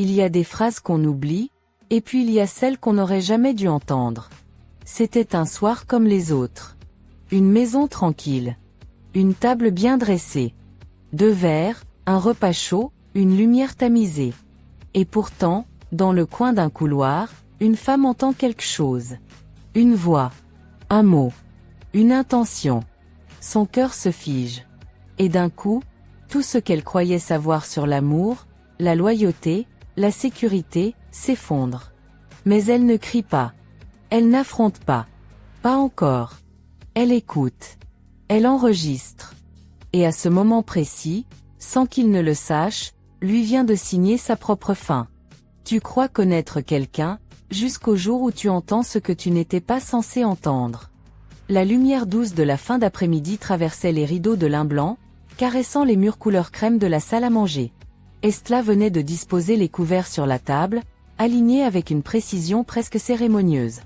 Il y a des phrases qu'on oublie, et puis il y a celles qu'on n'aurait jamais dû entendre. C'était un soir comme les autres. Une maison tranquille. Une table bien dressée. 2 verres, un repas chaud, une lumière tamisée. Et pourtant, dans le coin d'un couloir, une femme entend quelque chose. Une voix. Un mot. Une intention. Son cœur se fige. Et d'un coup, tout ce qu'elle croyait savoir sur l'amour, la loyauté, la sécurité, s'effondre. Mais elle ne crie pas. Elle n'affronte pas. Pas encore. Elle écoute. Elle enregistre. Et à ce moment précis, sans qu'il ne le sache, lui vient de signer sa propre fin. Tu crois connaître quelqu'un, jusqu'au jour où tu entends ce que tu n'étais pas censé entendre. La lumière douce de la fin d'après-midi traversait les rideaux de lin blanc, caressant les murs couleur crème de la salle à manger. Estla venait de disposer les couverts sur la table, alignés avec une précision presque cérémonieuse.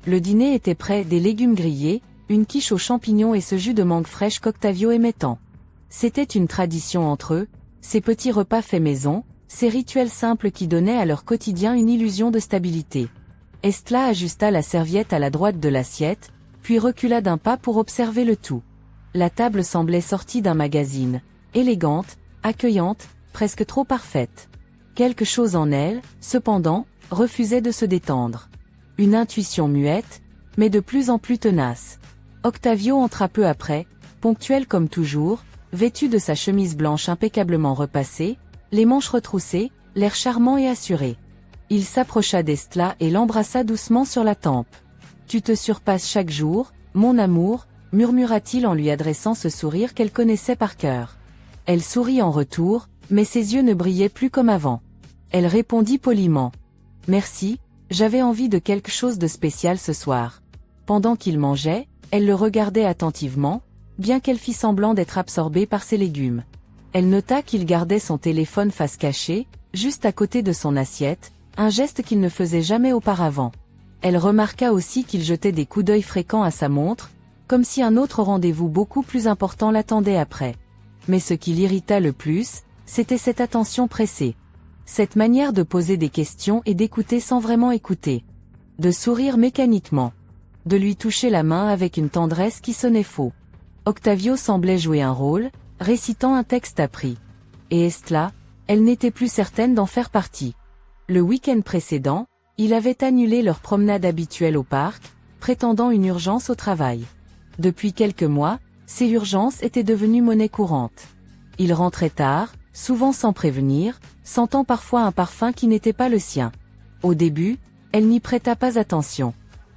Le dîner était prêt, des légumes grillés, une quiche aux champignons et ce jus de mangue fraîche qu'Octavio aimait tant. C'était une tradition entre eux, ces petits repas faits maison, ces rituels simples qui donnaient à leur quotidien une illusion de stabilité. Estla ajusta la serviette à la droite de l'assiette, puis recula d'un pas pour observer le tout. La table semblait sortie d'un magazine, élégante, accueillante, presque trop parfaite. Quelque chose en elle, cependant, refusait de se détendre. Une intuition muette, mais de plus en plus tenace. Octavio entra peu après, ponctuel comme toujours, vêtu de sa chemise blanche impeccablement repassée, les manches retroussées, l'air charmant et assuré. Il s'approcha d'Estla et l'embrassa doucement sur la tempe. « Tu te surpasses chaque jour, mon amour », murmura-t-il en lui adressant ce sourire qu'elle connaissait par cœur. Elle sourit en retour, mais ses yeux ne brillaient plus comme avant. Elle répondit poliment. « Merci, j'avais envie de quelque chose de spécial ce soir. » Pendant qu'il mangeait, elle le regardait attentivement, bien qu'elle fît semblant d'être absorbée par ses légumes. Elle nota qu'il gardait son téléphone face cachée, juste à côté de son assiette, un geste qu'il ne faisait jamais auparavant. Elle remarqua aussi qu'il jetait des coups d'œil fréquents à sa montre, comme si un autre rendez-vous beaucoup plus important l'attendait après. Mais ce qui l'irrita le plus, c'était cette attention pressée. Cette manière de poser des questions et d'écouter sans vraiment écouter. De sourire mécaniquement. De lui toucher la main avec une tendresse qui sonnait faux. Octavio semblait jouer un rôle, récitant un texte appris. Et Estla, elle n'était plus certaine d'en faire partie. Le week-end précédent, il avait annulé leur promenade habituelle au parc, prétendant une urgence au travail. Depuis quelques mois, ces urgences étaient devenues monnaie courante. Il rentrait tard, souvent sans prévenir, sentant parfois un parfum qui n'était pas le sien. Au début, elle n'y prêta pas attention.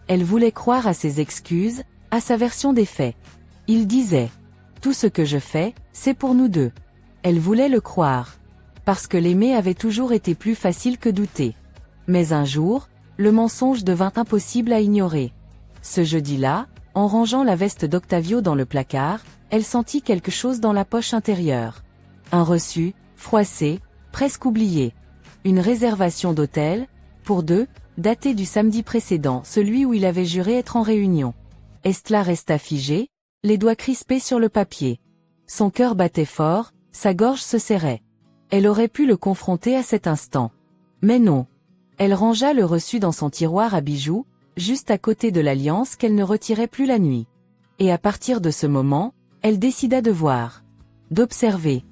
Elle voulait croire à ses excuses, à sa version des faits. Il disait « Tout ce que je fais, c'est pour nous deux ». Elle voulait le croire. Parce que l'aimer avait toujours été plus facile que douter. Mais un jour, le mensonge devint impossible à ignorer. Ce jeudi-là, en rangeant la veste d'Octavio dans le placard, elle sentit quelque chose dans la poche intérieure. Un reçu, froissé, presque oublié. Une réservation d'hôtel, pour deux, daté du samedi précédent, celui où il avait juré être en réunion. Estla resta figée, les doigts crispés sur le papier. Son cœur battait fort, sa gorge se serrait. Elle aurait pu le confronter à cet instant. Mais non. Elle rangea le reçu dans son tiroir à bijoux, juste à côté de l'alliance qu'elle ne retirait plus la nuit. Et à partir de ce moment, elle décida de voir. D'observer.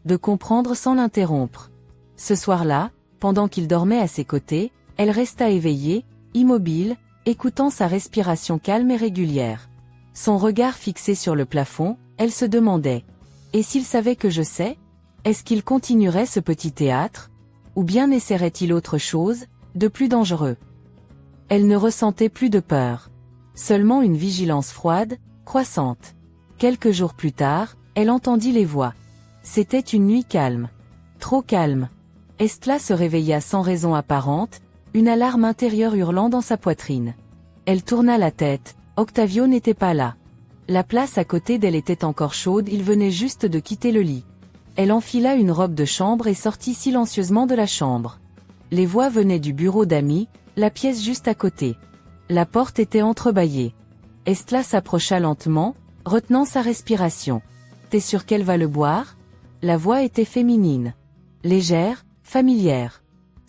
De comprendre sans l'interrompre. Ce soir-là, pendant qu'il dormait à ses côtés, elle resta éveillée, immobile, écoutant sa respiration calme et régulière. Son regard fixé sur le plafond, elle se demandait. Et s'il savait que je sais? Est-ce qu'il continuerait ce petit théâtre? Ou bien essaierait-il autre chose, de plus dangereux? Elle ne ressentait plus de peur. Seulement une vigilance froide, croissante. Quelques jours plus tard, elle entendit les voix. C'était une nuit calme. Trop calme. Estla se réveilla sans raison apparente, une alarme intérieure hurlant dans sa poitrine. Elle tourna la tête, Octavio n'était pas là. La place à côté d'elle était encore chaude, il venait juste de quitter le lit. Elle enfila une robe de chambre et sortit silencieusement de la chambre. Les voix venaient du bureau d'Ami, la pièce juste à côté. La porte était entrebâillée. Estla s'approcha lentement, retenant sa respiration. « T'es sûre qu'elle va le boire ?» La voix était féminine. Légère, familière.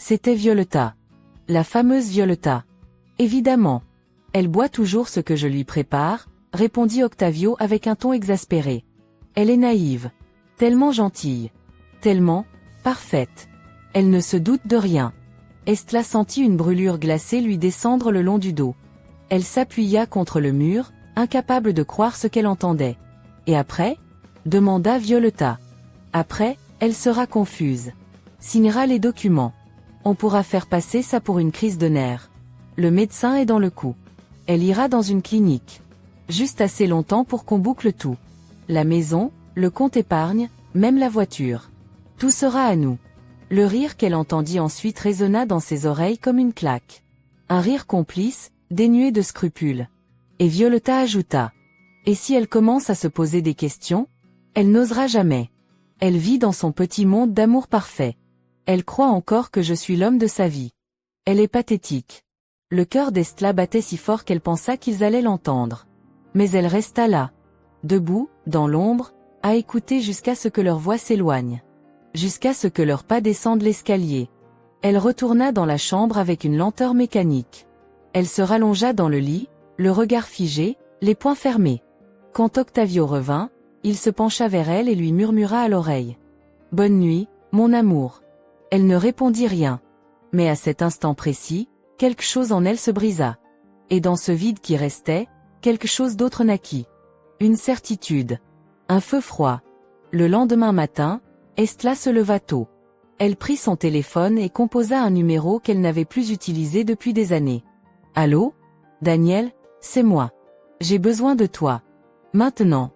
C'était Violetta. La fameuse Violetta. Évidemment. Elle boit toujours ce que je lui prépare, répondit Octavio avec un ton exaspéré. Elle est naïve. Tellement gentille. Tellement parfaite. Elle ne se doute de rien. Estla sentit une brûlure glacée lui descendre le long du dos. Elle s'appuya contre le mur, incapable de croire ce qu'elle entendait. Et après? Demanda Violetta. Après, elle sera confuse. Signera les documents. On pourra faire passer ça pour une crise de nerfs. Le médecin est dans le coup. Elle ira dans une clinique. Juste assez longtemps pour qu'on boucle tout. La maison, le compte épargne, même la voiture. Tout sera à nous. Le rire qu'elle entendit ensuite résonna dans ses oreilles comme une claque. Un rire complice, dénué de scrupules. Et Violetta ajouta. Et si elle commence à se poser des questions? Elle n'osera jamais. Elle vit dans son petit monde d'amour parfait. Elle croit encore que je suis l'homme de sa vie. Elle est pathétique. Le cœur d'Estla battait si fort qu'elle pensa qu'ils allaient l'entendre. Mais elle resta là, debout, dans l'ombre, à écouter jusqu'à ce que leur voix s'éloigne. Jusqu'à ce que leurs pas descendent l'escalier. Elle retourna dans la chambre avec une lenteur mécanique. Elle se rallongea dans le lit, le regard figé, les poings fermés. Quand Octavio revint, il se pencha vers elle et lui murmura à l'oreille. « Bonne nuit, mon amour. » Elle ne répondit rien. Mais à cet instant précis, quelque chose en elle se brisa. Et dans ce vide qui restait, quelque chose d'autre naquit. Une certitude. Un feu froid. Le lendemain matin, Estla se leva tôt. Elle prit son téléphone et composa un numéro qu'elle n'avait plus utilisé depuis des années. « Allô? Daniel, c'est moi. J'ai besoin de toi. Maintenant. »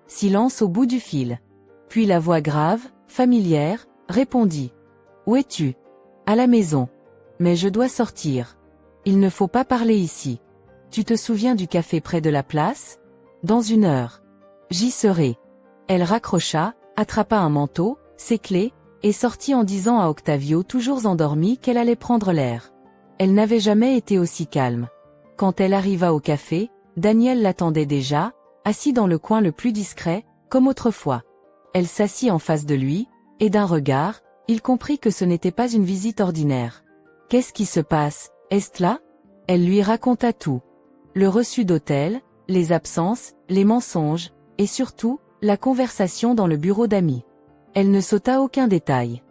Silence au bout du fil. Puis la voix grave, familière, répondit. « Où es-tu? » « À la maison. Mais je dois sortir. Il ne faut pas parler ici. Tu te souviens du café près de la place? Dans 1 heure. J'y serai. » Elle raccrocha, attrapa un manteau, ses clés, et sortit en disant à Octavio toujours endormi qu'elle allait prendre l'air. Elle n'avait jamais été aussi calme. Quand elle arriva au café, Daniel l'attendait déjà, assis dans le coin le plus discret, comme autrefois. Elle s'assit en face de lui, et d'un regard, il comprit que ce n'était pas une visite ordinaire. « Qu'est-ce qui se passe, Estla ?» Elle lui raconta tout. Le reçu d'hôtel, les absences, les mensonges, et surtout, la conversation dans le bureau d'amis. Elle ne sauta aucun détail.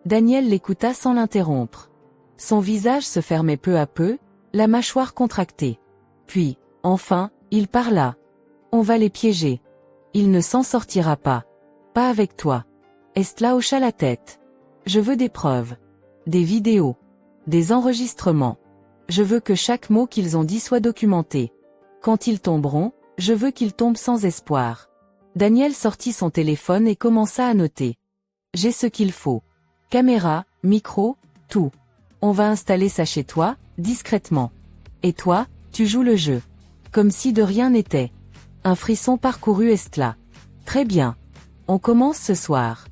Daniel l'écouta sans l'interrompre. Son visage se fermait peu à peu, la mâchoire contractée. Puis, enfin, il parla. « On va les piéger. Il ne s'en sortira pas. Pas avec toi. » Estla hocha la tête. « Je veux des preuves. Des vidéos. Des enregistrements. Je veux que chaque mot qu'ils ont dit soit documenté. Quand ils tomberont, je veux qu'ils tombent sans espoir. » Daniel sortit son téléphone et commença à noter. « J'ai ce qu'il faut. Caméra, micro, tout. On va installer ça chez toi, discrètement. Et toi, tu joues le jeu. Comme si de rien n'était. » Un frisson parcourut Estla. « Très bien. On commence ce soir. »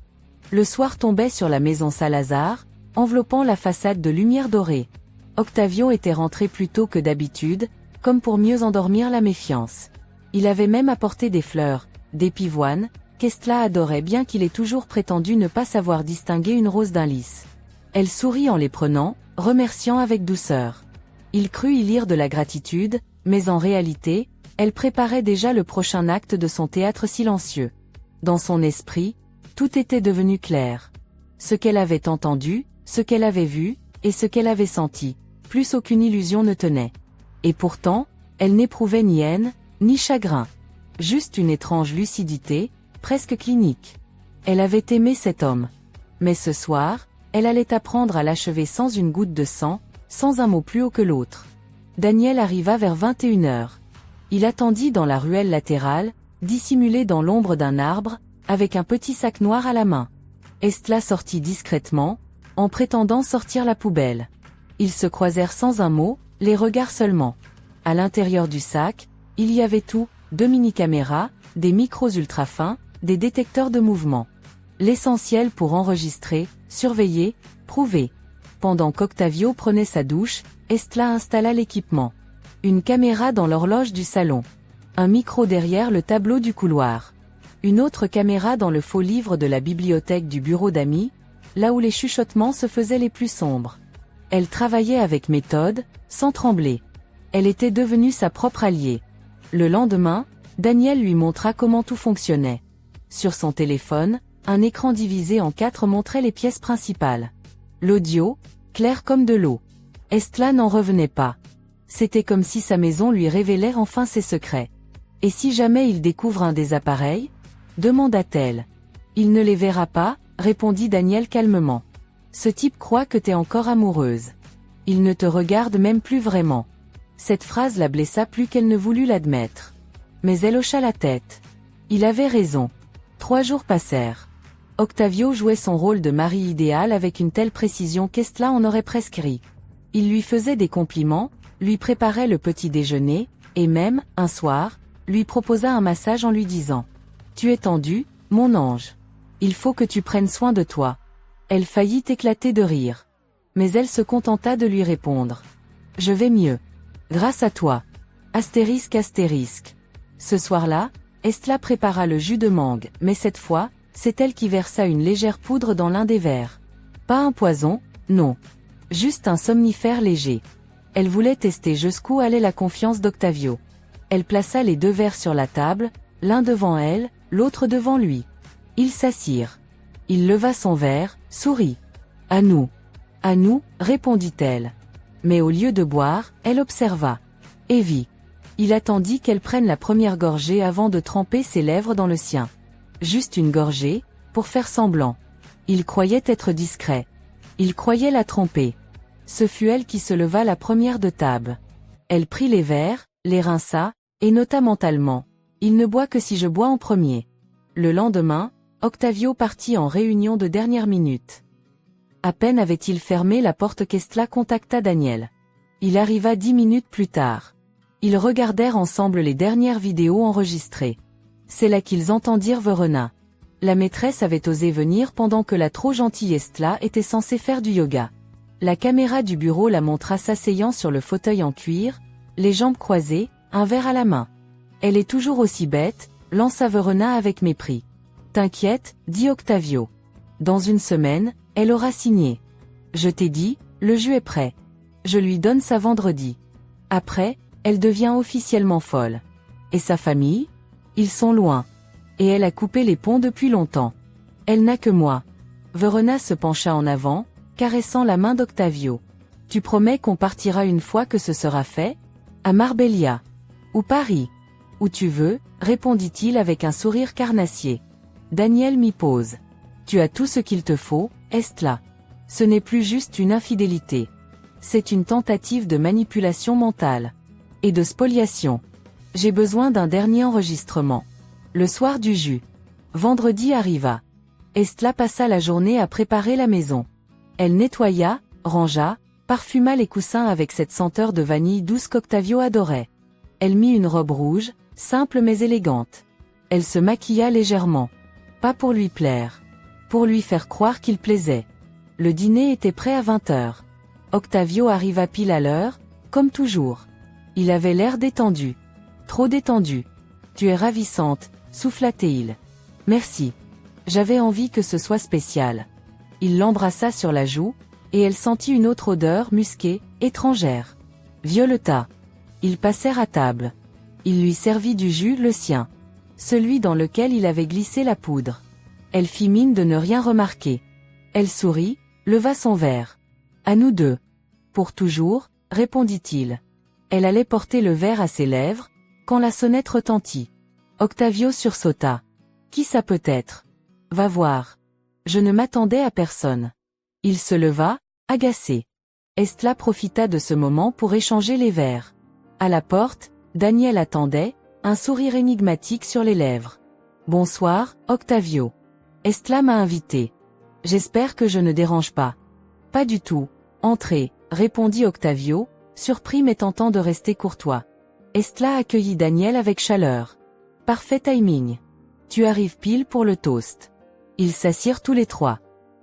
Le soir tombait sur la maison Salazar, enveloppant la façade de lumière dorée. Octavio était rentré plus tôt que d'habitude, comme pour mieux endormir la méfiance. Il avait même apporté des fleurs, des pivoines, qu'Estla adorait bien qu'il ait toujours prétendu ne pas savoir distinguer une rose d'un lys. Elle sourit en les prenant, remerciant avec douceur. Il crut y lire de la gratitude, mais en réalité, elle préparait déjà le prochain acte de son théâtre silencieux. Dans son esprit, tout était devenu clair. Ce qu'elle avait entendu, ce qu'elle avait vu, et ce qu'elle avait senti, plus aucune illusion ne tenait. Et pourtant, elle n'éprouvait ni haine, ni chagrin. Juste une étrange lucidité, presque clinique. Elle avait aimé cet homme. Mais ce soir, elle allait apprendre à l'achever sans une goutte de sang, sans un mot plus haut que l'autre. Daniel arriva vers 21 heures. Il attendit dans la ruelle latérale, dissimulé dans l'ombre d'un arbre, avec un petit sac noir à la main. Estla sortit discrètement, en prétendant sortir la poubelle. Ils se croisèrent sans un mot, les regards seulement. À l'intérieur du sac, il y avait tout, 2 mini-caméras, des micros ultra fins, des détecteurs de mouvement. L'essentiel pour enregistrer, surveiller, prouver. Pendant qu'Octavio prenait sa douche, Estla installa l'équipement. Une caméra dans l'horloge du salon. Un micro derrière le tableau du couloir. Une autre caméra dans le faux livre de la bibliothèque du bureau d'amis, là où les chuchotements se faisaient les plus sombres. Elle travaillait avec méthode, sans trembler. Elle était devenue sa propre alliée. Le lendemain, Daniel lui montra comment tout fonctionnait. Sur son téléphone, un écran divisé en 4 montrait les pièces principales. L'audio, clair comme de l'eau. Estla n'en revenait pas. C'était comme si sa maison lui révélait enfin ses secrets. « Et si jamais il découvre un des appareils ?» demanda-t-elle. « Il ne les verra pas », répondit Daniel calmement. « Ce type croit que t'es encore amoureuse. Il ne te regarde même plus vraiment. » Cette phrase la blessa plus qu'elle ne voulut l'admettre. Mais elle hocha la tête. Il avait raison. 3 jours passèrent. Octavio jouait son rôle de mari idéal avec une telle précision qu'Estla en aurait presque ri. Il lui faisait des compliments, lui préparait le petit déjeuner, et même, un soir, lui proposa un massage en lui disant « Tu es tendu, mon ange. Il faut que tu prennes soin de toi. » Elle faillit éclater de rire. Mais elle se contenta de lui répondre « Je vais mieux. Grâce à toi. » Astérisque astérisque. Ce soir-là, Estla prépara le jus de mangue, mais cette fois, c'est elle qui versa une légère poudre dans l'un des verres. Pas un poison, non. Juste un somnifère léger. Elle voulait tester jusqu'où allait la confiance d'Octavio. Elle plaça les 2 verres sur la table, l'un devant elle, l'autre devant lui. Ils s'assirent. Il leva son verre, sourit. « À nous. »« À nous » répondit-elle. Mais au lieu de boire, elle observa. Evie. Il attendit qu'elle prenne la première gorgée avant de tremper ses lèvres dans le sien. Juste une gorgée, pour faire semblant. Il croyait être discret. Il croyait la tromper. Ce fut elle qui se leva la première de table. Elle prit les verres, les rinça, et nota mentalement. Il ne boit que si je bois en premier. Le lendemain, Octavio partit en réunion de dernière minute. À peine avait-il fermé la porte qu'Estla contacta Daniel. Il arriva 10 minutes plus tard. Ils regardèrent ensemble les dernières vidéos enregistrées. C'est là qu'ils entendirent Verona. La maîtresse avait osé venir pendant que la trop gentille Estla était censée faire du yoga. La caméra du bureau la montra s'asseyant sur le fauteuil en cuir, les jambes croisées, un verre à la main. Elle est toujours aussi bête, lança Verona avec mépris. T'inquiète, dit Octavio. Dans une semaine, elle aura signé. Je t'ai dit, le jus est prêt. Je lui donne ça vendredi. Après, elle devient officiellement folle. Et sa famille? Ils sont loin. Et elle a coupé les ponts depuis longtemps. Elle n'a que moi. Verona se pencha en avant, caressant la main d'Octavio. Tu promets qu'on partira une fois que ce sera fait? À Marbella. Ou Paris. Où tu veux, répondit-il avec un sourire carnassier. Daniel m'y pose. Tu as tout ce qu'il te faut, Estla. Ce n'est plus juste une infidélité. C'est une tentative de manipulation mentale. Et de spoliation. J'ai besoin d'un dernier enregistrement. Le soir du jus. Vendredi arriva. Estla passa la journée à préparer la maison. Elle nettoya, rangea, parfuma les coussins avec cette senteur de vanille douce qu'Octavio adorait. Elle mit une robe rouge, simple mais élégante. Elle se maquilla légèrement. Pas pour lui plaire. Pour lui faire croire qu'il plaisait. Le dîner était prêt à 20h. Octavio arriva pile à l'heure, comme toujours. Il avait l'air détendu. Trop détendu. Tu es ravissante, souffla-t-il. Merci. J'avais envie que ce soit spécial. Il l'embrassa sur la joue, et elle sentit une autre odeur musquée, étrangère. Violeta. Ils passèrent à table. Il lui servit du jus, le sien. Celui dans lequel il avait glissé la poudre. Elle fit mine de ne rien remarquer. Elle sourit, leva son verre. À nous deux. Pour toujours, répondit-il. Elle allait porter le verre à ses lèvres, quand la sonnette retentit. Octavio sursauta. Qui ça peut être? Va voir. Je ne m'attendais à personne. Il se leva, agacé. Estla profita de ce moment pour échanger les verres. À la porte, Daniel attendait, un sourire énigmatique sur les lèvres. Bonsoir, Octavio. Estla m'a invité. J'espère que je ne dérange pas. Pas du tout. Entrez, répondit Octavio, surpris mais tentant de rester courtois. Estla accueillit Daniel avec chaleur. Parfait timing. Tu arrives pile pour le toast. Ils s'assirent tous les trois.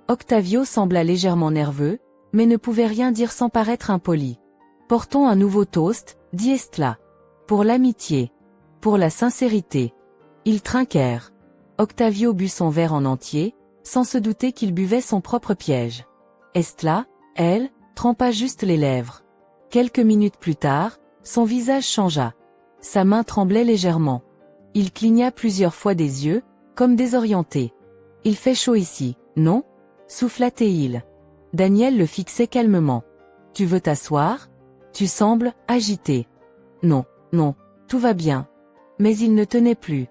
Octavio sembla légèrement nerveux, mais ne pouvait rien dire sans paraître impoli. Portons un nouveau toast, dit Estla. Pour l'amitié. Pour la sincérité. Ils trinquèrent. Octavio but son verre en entier, sans se douter qu'il buvait son propre piège. Estla, elle, trempa juste les lèvres. Quelques minutes plus tard, son visage changea. Sa main tremblait légèrement. Il cligna plusieurs fois des yeux, comme désorienté. « Il fait chaud ici, non » souffla-t-il. Daniel le fixait calmement. « Tu veux t'asseoir ? Tu sembles agité. »« Non, non, tout va bien. » Mais il ne tenait plus.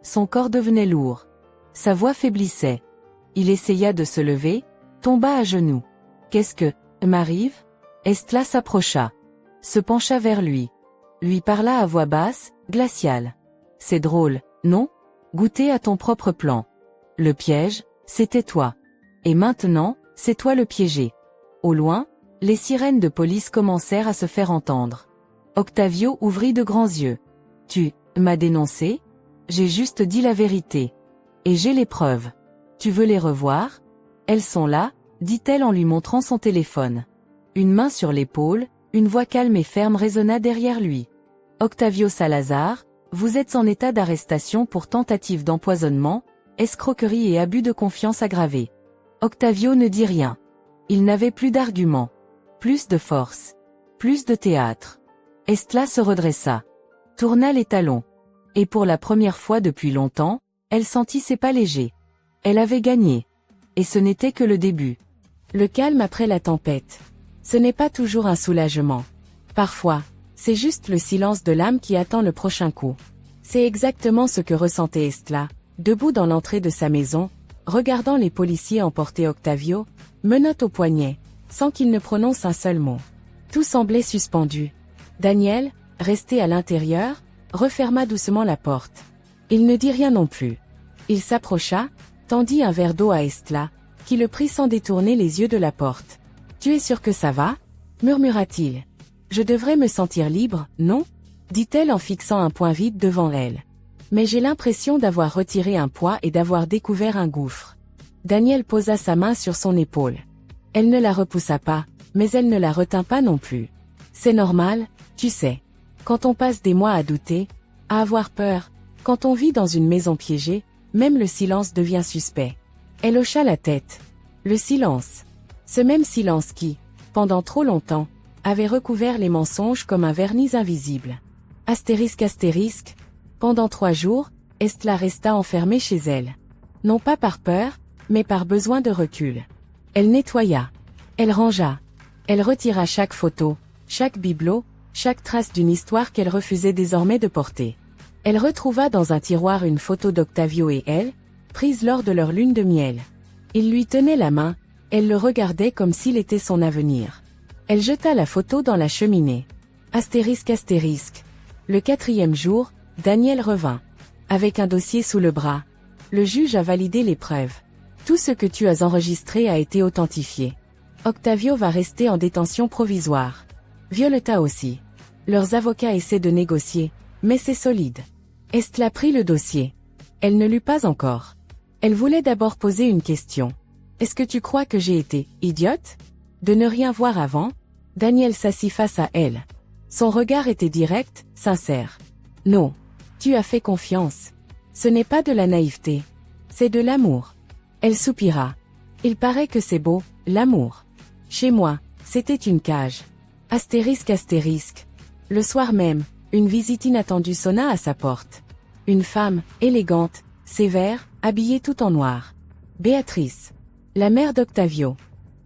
Son corps devenait lourd. Sa voix faiblissait. Il essaya de se lever, tomba à genoux. « Qu'est-ce que m'arrive » Estla s'approcha. Se pencha vers lui. Lui parla à voix basse, glaciale. « C'est drôle, non ? Goûter à ton propre plan. Le piège, c'était toi. Et maintenant, c'est toi le piégé. » Au loin, les sirènes de police commencèrent à se faire entendre. Octavio ouvrit de grands yeux. « Tu m'as dénoncé ? J'ai juste dit la vérité. Et j'ai les preuves. Tu veux les revoir ? Elles sont là, dit-elle en lui montrant son téléphone. Une main sur l'épaule, une voix calme et ferme résonna derrière lui. « Octavio Salazar, vous êtes en état d'arrestation pour tentative d'empoisonnement, escroquerie et abus de confiance aggravé. » Octavio ne dit rien. Il n'avait plus d'arguments. Plus de force. Plus de théâtre. Estla se redressa. Tourna les talons. Et pour la première fois depuis longtemps, elle sentit ses pas légers. Elle avait gagné. Et ce n'était que le début. Le calme après la tempête. Ce n'est pas toujours un soulagement. Parfois, c'est juste le silence de l'âme qui attend le prochain coup. C'est exactement ce que ressentait Estla, debout dans l'entrée de sa maison, regardant les policiers emporter Octavio, menottes au poignet, sans qu'il ne prononce un seul mot. Tout semblait suspendu. Daniel, resté à l'intérieur, referma doucement la porte. Il ne dit rien non plus. Il s'approcha, tendit un verre d'eau à Estla, qui le prit sans détourner les yeux de la porte. « Tu es sûr que ça va ?» murmura-t-il. « Je devrais me sentir libre, non ?» dit-elle en fixant un point vide devant elle. « Mais j'ai l'impression d'avoir retiré un poids et d'avoir découvert un gouffre. » Daniel posa sa main sur son épaule. Elle ne la repoussa pas, mais elle ne la retint pas non plus. « C'est normal, tu sais. Quand on passe des mois à douter, à avoir peur, quand on vit dans une maison piégée, même le silence devient suspect. » Elle hocha la tête. Le silence. Ce même silence qui, pendant trop longtemps, avait recouvert les mensonges comme un vernis invisible. Astérisque. Pendant 3 jours, Estla resta enfermée chez elle. Non pas par peur, mais par besoin de recul. Elle nettoya. Elle rangea. Elle retira chaque photo, chaque bibelot, chaque trace d'une histoire qu'elle refusait désormais de porter. Elle retrouva dans un tiroir une photo d'Octavio et elle, prise lors de leur lune de miel. Il lui tenait la main, elle le regardait comme s'il était son avenir. Elle jeta la photo dans la cheminée. Astérisque. Le 4e jour, Daniel revint. Avec un dossier sous le bras. Le juge a validé les preuves. Tout ce que tu as enregistré a été authentifié. Octavio va rester en détention provisoire. Violeta aussi. Leurs avocats essaient de négocier, mais c'est solide. Estla prit le dossier. Elle ne lut pas encore. Elle voulait d'abord poser une question. Est-ce que tu crois que j'ai été idiote de ne rien voir avant? Daniel s'assit face à elle. Son regard était direct, sincère. Non. Tu as fait confiance. Ce n'est pas de la naïveté. C'est de l'amour. Elle soupira. Il paraît que c'est beau, l'amour. Chez moi, c'était une cage. Astérisque. Le soir même, une visite inattendue sonna à sa porte. Une femme, élégante, sévère, habillée tout en noir. Béatrice. La mère d'Octavio.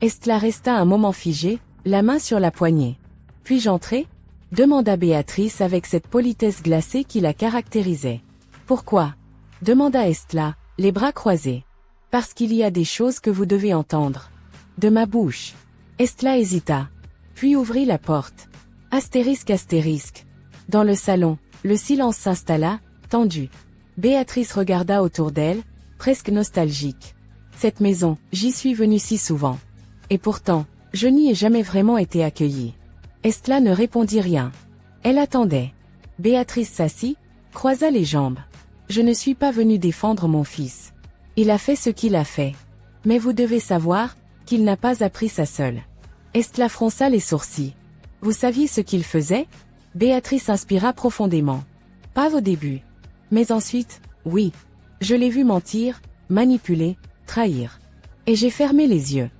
Estla resta un moment figée, la main sur la poignée. « Puis-je entrer ?» demanda Béatrice avec cette politesse glacée qui la caractérisait. « Pourquoi ?» demanda Estla, les bras croisés. « Parce qu'il y a des choses que vous devez entendre. » De ma bouche. Estla hésita. Puis ouvrit la porte. Astérisque. Dans le salon, le silence s'installa, tendu. Béatrice regarda autour d'elle, presque nostalgique. Cette maison, j'y suis venue si souvent. Et pourtant, je n'y ai jamais vraiment été accueillie. Estla ne répondit rien. Elle attendait. Béatrice s'assit, croisa les jambes. Je ne suis pas venue défendre mon fils. Il a fait ce qu'il a fait. Mais vous devez savoir, qu'il n'a pas appris ça seul. Estla fronça les sourcils. Vous saviez ce qu'il faisait? Béatrice inspira profondément. Pas au début. Mais ensuite, oui. Je l'ai vu mentir, manipuler, trahir. Et j'ai fermé les yeux.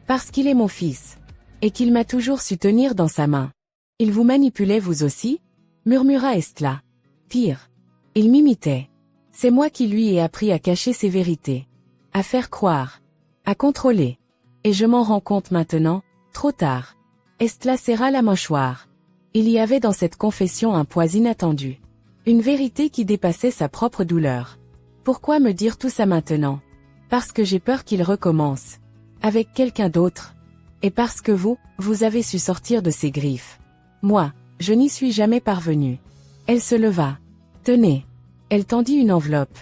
Parce qu'il est mon fils. Et qu'il m'a toujours su tenir dans sa main. Il vous manipulait vous aussi? Murmura Estla. Pire. Il m'imitait. C'est moi qui lui ai appris à cacher ses vérités. À faire croire. À contrôler. Et je m'en rends compte maintenant, trop tard. Estla serra la mâchoire. Il y avait dans cette confession un poids inattendu. Une vérité qui dépassait sa propre douleur. Pourquoi me dire tout ça maintenant? Parce que j'ai peur qu'il recommence. Avec quelqu'un d'autre. Et parce que vous avez su sortir de ses griffes. Moi, je n'y suis jamais parvenue. Elle se leva. Tenez. Elle tendit une enveloppe.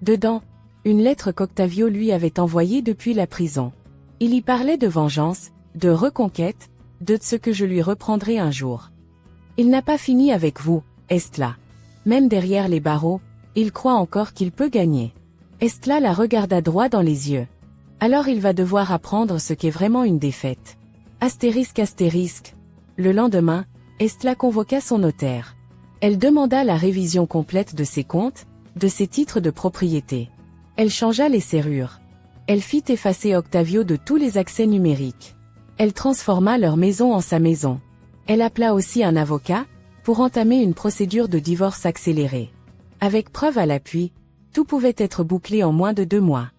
Dedans, une lettre qu'Octavio lui avait envoyée depuis la prison. Il y parlait de vengeance, de reconquête, de ce que je lui reprendrai un jour. Il n'a pas fini avec vous, Estla. Même derrière les barreaux, il croit encore qu'il peut gagner. Estla la regarda droit dans les yeux. Alors il va devoir apprendre ce qu'est vraiment une défaite. Astérisque. Le lendemain, Estla convoqua son notaire. Elle demanda la révision complète de ses comptes, de ses titres de propriété. Elle changea les serrures. Elle fit effacer Octavio de tous les accès numériques. Elle transforma leur maison en sa maison. Elle appela aussi un avocat, pour entamer une procédure de divorce accélérée. Avec preuve à l'appui, tout pouvait être bouclé en moins de 2 mois.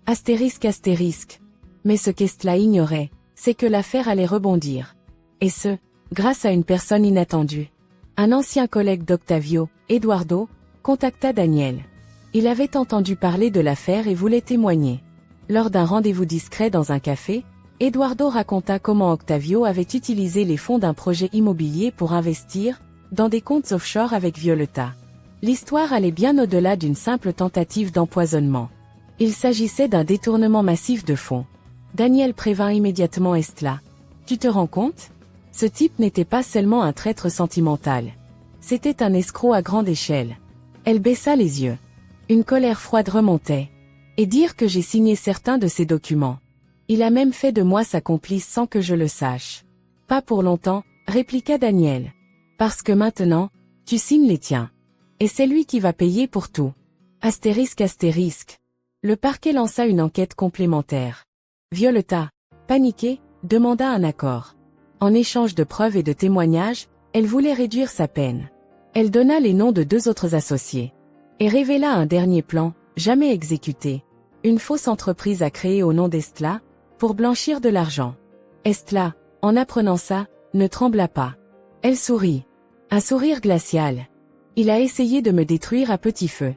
Astérisque. Mais ce qu'Estla ignorait, c'est que l'affaire allait rebondir. Et ce, grâce à une personne inattendue. Un ancien collègue d'Octavio, Eduardo, contacta Daniel. Il avait entendu parler de l'affaire et voulait témoigner. Lors d'un rendez-vous discret dans un café, Eduardo raconta comment Octavio avait utilisé les fonds d'un projet immobilier pour investir dans des comptes offshore avec Violeta. L'histoire allait bien au-delà d'une simple tentative d'empoisonnement. Il s'agissait d'un détournement massif de fonds. Daniel prévint immédiatement Estla. Tu te rends compte? Ce type n'était pas seulement un traître sentimental. C'était un escroc à grande échelle. Elle baissa les yeux. Une colère froide remontait. Et dire que j'ai signé certains de ces documents. Il a même fait de moi sa complice sans que je le sache. Pas pour longtemps, répliqua Daniel. Parce que maintenant, tu signes les tiens. Et c'est lui qui va payer pour tout. Astérisque. Le parquet lança une enquête complémentaire. Violeta, paniquée, demanda un accord. En échange de preuves et de témoignages, elle voulait réduire sa peine. Elle donna les noms de 2 autres associés. Et révéla un dernier plan, jamais exécuté. Une fausse entreprise à créer au nom d'Estla, pour blanchir de l'argent. Estla, en apprenant ça, ne trembla pas. Elle sourit. Un sourire glacial. Il a essayé de me détruire à petit feu.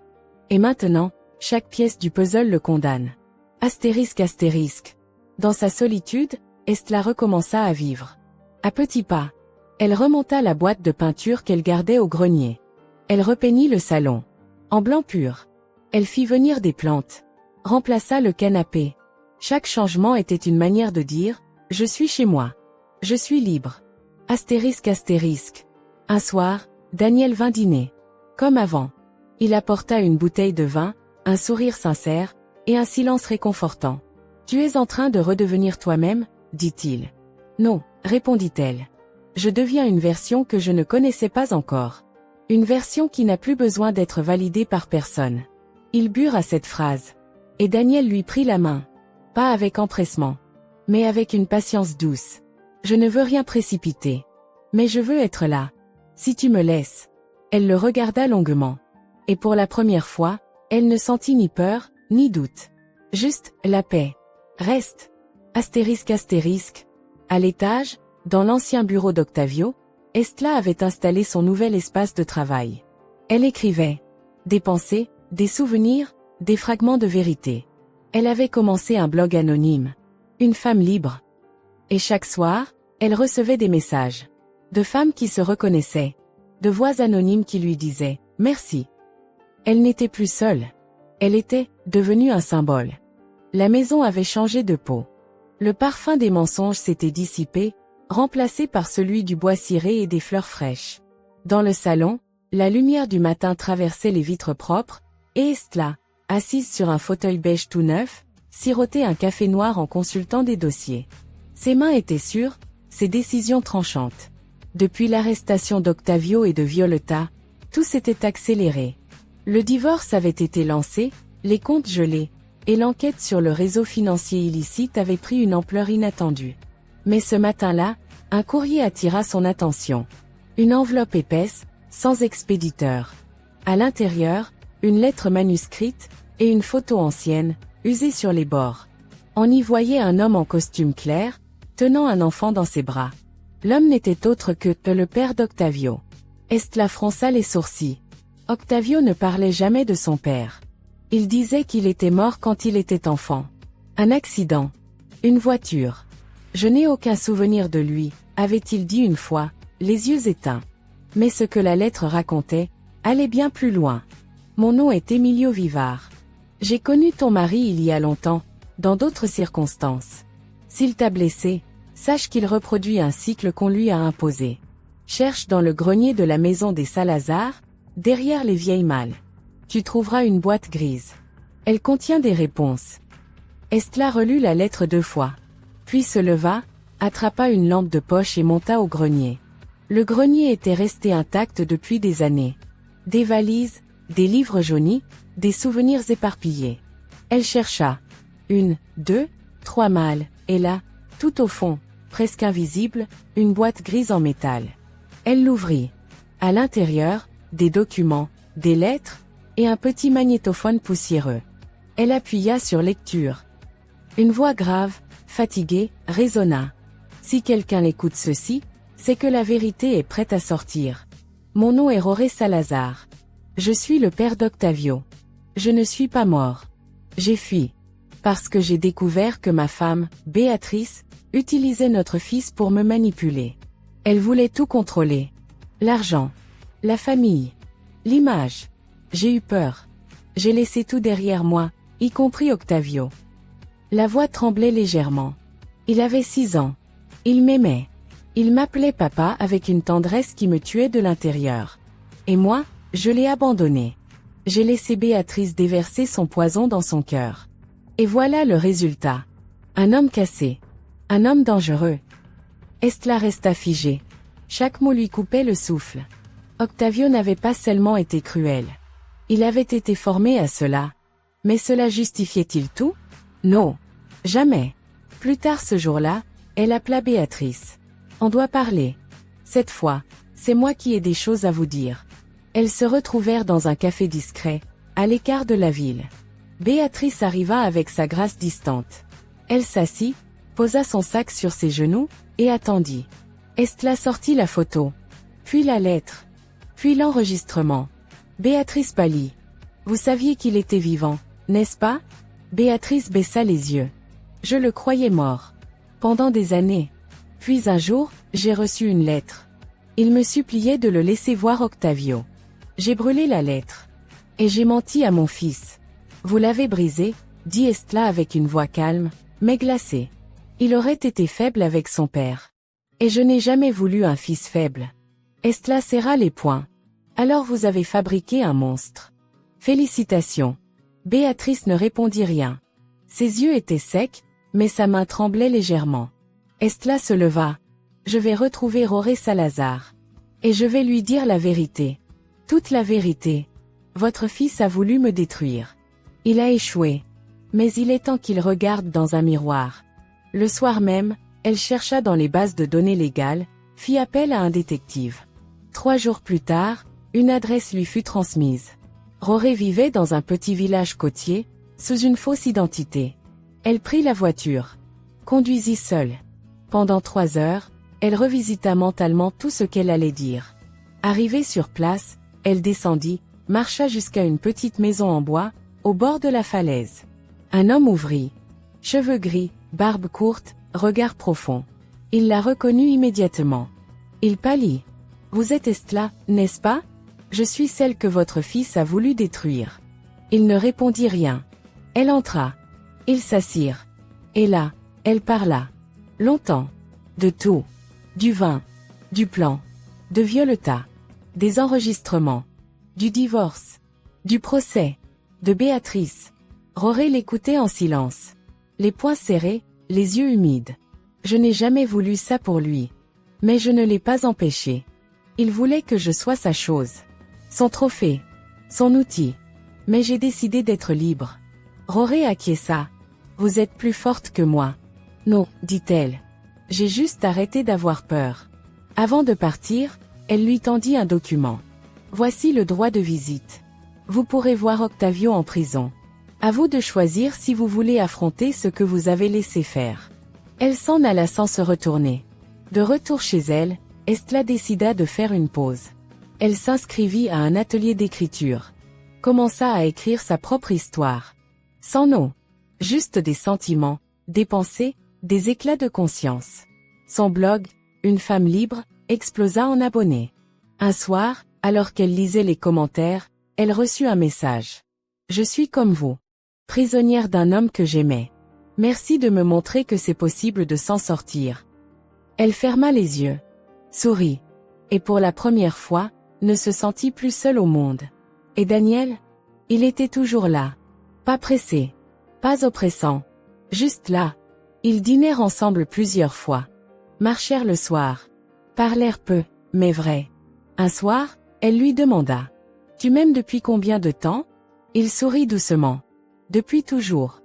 Et maintenant, chaque pièce du puzzle le condamne. Astérisque. Dans sa solitude, Estla recommença à vivre. À petits pas. Elle remonta la boîte de peinture qu'elle gardait au grenier. Elle repeignit le salon. En blanc pur. Elle fit venir des plantes. Remplaça le canapé. Chaque changement était une manière de dire « Je suis chez moi. Je suis libre. » Astérisque. Un soir, Daniel vint dîner. Comme avant. Il apporta une bouteille de vin, un sourire sincère, et un silence réconfortant. « Tu es en train de redevenir toi-même » dit-il. « Non » répondit-elle. « Je deviens une version que je ne connaissais pas encore. Une version qui n'a plus besoin d'être validée par personne. » Ils burent à cette phrase. Et Daniel lui prit la main. Pas avec empressement. Mais avec une patience douce. « Je ne veux rien précipiter. Mais je veux être là. Si tu me laisses. » Elle le regarda longuement. Et pour la première fois, elle ne sentit ni peur, ni doute. Juste, la paix. Reste. Astérisque. À l'étage, dans l'ancien bureau d'Octavio, Estla avait installé son nouvel espace de travail. Elle écrivait. Des pensées, des souvenirs, des fragments de vérité. Elle avait commencé un blog anonyme. Une femme libre. Et chaque soir, elle recevait des messages. De femmes qui se reconnaissaient. De voix anonymes qui lui disaient « Merci ». Elle n'était plus seule. Elle était devenue un symbole. La maison avait changé de peau. Le parfum des mensonges s'était dissipé, remplacé par celui du bois ciré et des fleurs fraîches. Dans le salon, la lumière du matin traversait les vitres propres, et Estla, assise sur un fauteuil beige tout neuf, sirotait un café noir en consultant des dossiers. Ses mains étaient sûres, ses décisions tranchantes. Depuis l'arrestation d'Octavio et de Violeta, tout s'était accéléré. Le divorce avait été lancé, les comptes gelés, et l'enquête sur le réseau financier illicite avait pris une ampleur inattendue. Mais ce matin-là, un courrier attira son attention. Une enveloppe épaisse, sans expéditeur. À l'intérieur, une lettre manuscrite, et une photo ancienne, usée sur les bords. On y voyait un homme en costume clair, tenant un enfant dans ses bras. L'homme n'était autre que le père d'Octavio. Estla fronça les sourcils. Octavio ne parlait jamais de son père. Il disait qu'il était mort quand il était enfant. Un accident. Une voiture. Je n'ai aucun souvenir de lui, avait-il dit une fois, les yeux éteints. Mais ce que la lettre racontait, allait bien plus loin. Mon nom est Emilio Vivar. J'ai connu ton mari il y a longtemps, dans d'autres circonstances. S'il t'a blessé, sache qu'il reproduit un cycle qu'on lui a imposé. Cherche dans le grenier de la maison des Salazar, derrière les vieilles malles. Tu trouveras une boîte grise. Elle contient des réponses. Estla relut la lettre 2 fois. Puis se leva, attrapa une lampe de poche et monta au grenier. Le grenier était resté intact depuis des années. Des valises, des livres jaunis, des souvenirs éparpillés. Elle chercha. 1, 2, 3 malles, et là, tout au fond, presque invisible, une boîte grise en métal. Elle l'ouvrit. À l'intérieur, des documents, des lettres, et un petit magnétophone poussiéreux. Elle appuya sur lecture. Une voix grave, fatiguée, résonna. Si quelqu'un écoute ceci, c'est que la vérité est prête à sortir. Mon nom est Roré Salazar. Je suis le père d'Octavio. Je ne suis pas mort. J'ai fui. Parce que j'ai découvert que ma femme, Béatrice, utilisait notre fils pour me manipuler. Elle voulait tout contrôler. L'argent. La famille. L'image. J'ai eu peur. J'ai laissé tout derrière moi, y compris Octavio. La voix tremblait légèrement. Il avait 6 ans. Il m'aimait. Il m'appelait papa avec une tendresse qui me tuait de l'intérieur. Et moi, je l'ai abandonné. J'ai laissé Béatrice déverser son poison dans son cœur. Et voilà le résultat. Un homme cassé. Un homme dangereux. Estla resta figée. Chaque mot lui coupait le souffle. Octavio n'avait pas seulement été cruel. Il avait été formé à cela. Mais cela justifiait-il tout? Non. Jamais. Plus tard ce jour-là, elle appela Béatrice. On doit parler. Cette fois, c'est moi qui ai des choses à vous dire. Elles se retrouvèrent dans un café discret, à l'écart de la ville. Béatrice arriva avec sa grâce distante. Elle s'assit, posa son sac sur ses genoux, et attendit. Estla sortit la photo. Puis la lettre. Puis l'enregistrement. Béatrice pâlit. Vous saviez qu'il était vivant, n'est-ce pas? Béatrice baissa les yeux. Je le croyais mort. Pendant des années. Puis un jour, j'ai reçu une lettre. Il me suppliait de le laisser voir Octavio. J'ai brûlé la lettre. Et j'ai menti à mon fils. Vous l'avez brisé, dit Estla avec une voix calme, mais glacée. Il aurait été faible avec son père. Et je n'ai jamais voulu un fils faible. Estla serra les poings. Alors vous avez fabriqué un monstre. Félicitations. Béatrice ne répondit rien. Ses yeux étaient secs, mais sa main tremblait légèrement. Estla se leva. Je vais retrouver Roré Salazar. Et je vais lui dire la vérité. Toute la vérité. Votre fils a voulu me détruire. Il a échoué. Mais il est temps qu'il regarde dans un miroir. Le soir même, elle chercha dans les bases de données légales, fit appel à un détective. 3 jours plus tard, une adresse lui fut transmise. Roré vivait dans un petit village côtier, sous une fausse identité. Elle prit la voiture. Conduisit seule. Pendant 3 heures, elle revisita mentalement tout ce qu'elle allait dire. Arrivée sur place, elle descendit, marcha jusqu'à une petite maison en bois, au bord de la falaise. Un homme ouvrit. Cheveux gris, barbe courte, regard profond. Il la reconnut immédiatement. Il pâlit. Vous êtes Estla, n'est-ce pas? Je suis celle que votre fils a voulu détruire. Il ne répondit rien. Elle entra. Ils s'assirent. Et là, elle parla. Longtemps. De tout. Du vin. Du plan. De Violetta. Des enregistrements. Du divorce. Du procès. De Béatrice. Roré l'écoutait en silence. Les poings serrés, les yeux humides. Je n'ai jamais voulu ça pour lui. Mais je ne l'ai pas empêché. Il voulait que je sois sa chose. Son trophée. Son outil. Mais j'ai décidé d'être libre. Roré acquiesça. Vous êtes plus forte que moi. Non, dit-elle. J'ai juste arrêté d'avoir peur. Avant de partir, elle lui tendit un document. Voici le droit de visite. Vous pourrez voir Octavio en prison. À vous de choisir si vous voulez affronter ce que vous avez laissé faire. Elle s'en alla sans se retourner. De retour chez elle, Estla décida de faire une pause. Elle s'inscrivit à un atelier d'écriture. Commença à écrire sa propre histoire. Sans nom. Juste des sentiments, des pensées, des éclats de conscience. Son blog, Une femme libre, explosa en abonnés. Un soir, alors qu'elle lisait les commentaires, elle reçut un message. Je suis comme vous. Prisonnière d'un homme que j'aimais. Merci de me montrer que c'est possible de s'en sortir. Elle ferma les yeux. Sourit. Et pour la première fois, ne se sentit plus seule au monde. Et Daniel? Il était toujours là. Pas pressé. Pas oppressant. Juste là. Ils dînèrent ensemble plusieurs fois. Marchèrent le soir. Parlèrent peu, mais vrai. Un soir, elle lui demanda. Tu m'aimes depuis combien de temps? Il sourit doucement. Depuis toujours.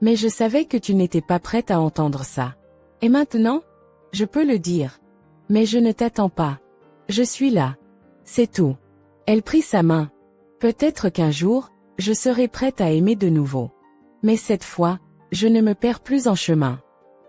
Mais je savais que tu n'étais pas prête à entendre ça. Et maintenant? Je peux le dire. Mais je ne t'attends pas. Je suis là. C'est tout. Elle prit sa main. Peut-être qu'un jour, je serai prête à aimer de nouveau. Mais cette fois, je ne me perds plus en chemin.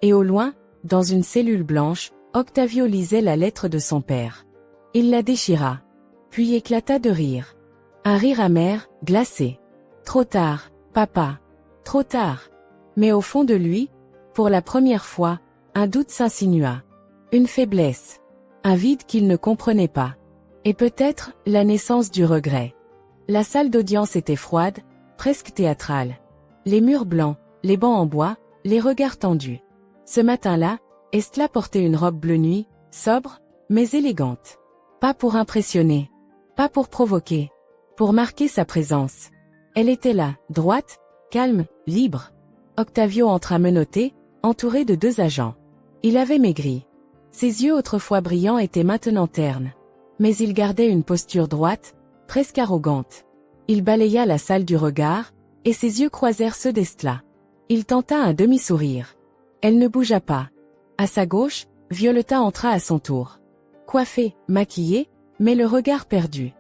Et au loin, dans une cellule blanche, Octavio lisait la lettre de son père. Il la déchira. Puis éclata de rire. Un rire amer, glacé. Trop tard, papa. Trop tard. Mais au fond de lui, pour la première fois, un doute s'insinua. Une faiblesse. Un vide qu'il ne comprenait pas. Et peut-être, la naissance du regret. La salle d'audience était froide, presque théâtrale. Les murs blancs, les bancs en bois, les regards tendus. Ce matin-là, Estla portait une robe bleu nuit, sobre, mais élégante. Pas pour impressionner. Pas pour provoquer. Pour marquer sa présence. Elle était là, droite, calme, libre. Octavio entra menotté, entouré de 2 agents. Il avait maigri. Ses yeux autrefois brillants étaient maintenant ternes. Mais il gardait une posture droite, presque arrogante. Il balaya la salle du regard, et ses yeux croisèrent ceux d'Estla. Il tenta un demi-sourire. Elle ne bougea pas. À sa gauche, Violeta entra à son tour. Coiffée, maquillée, mais le regard perdu.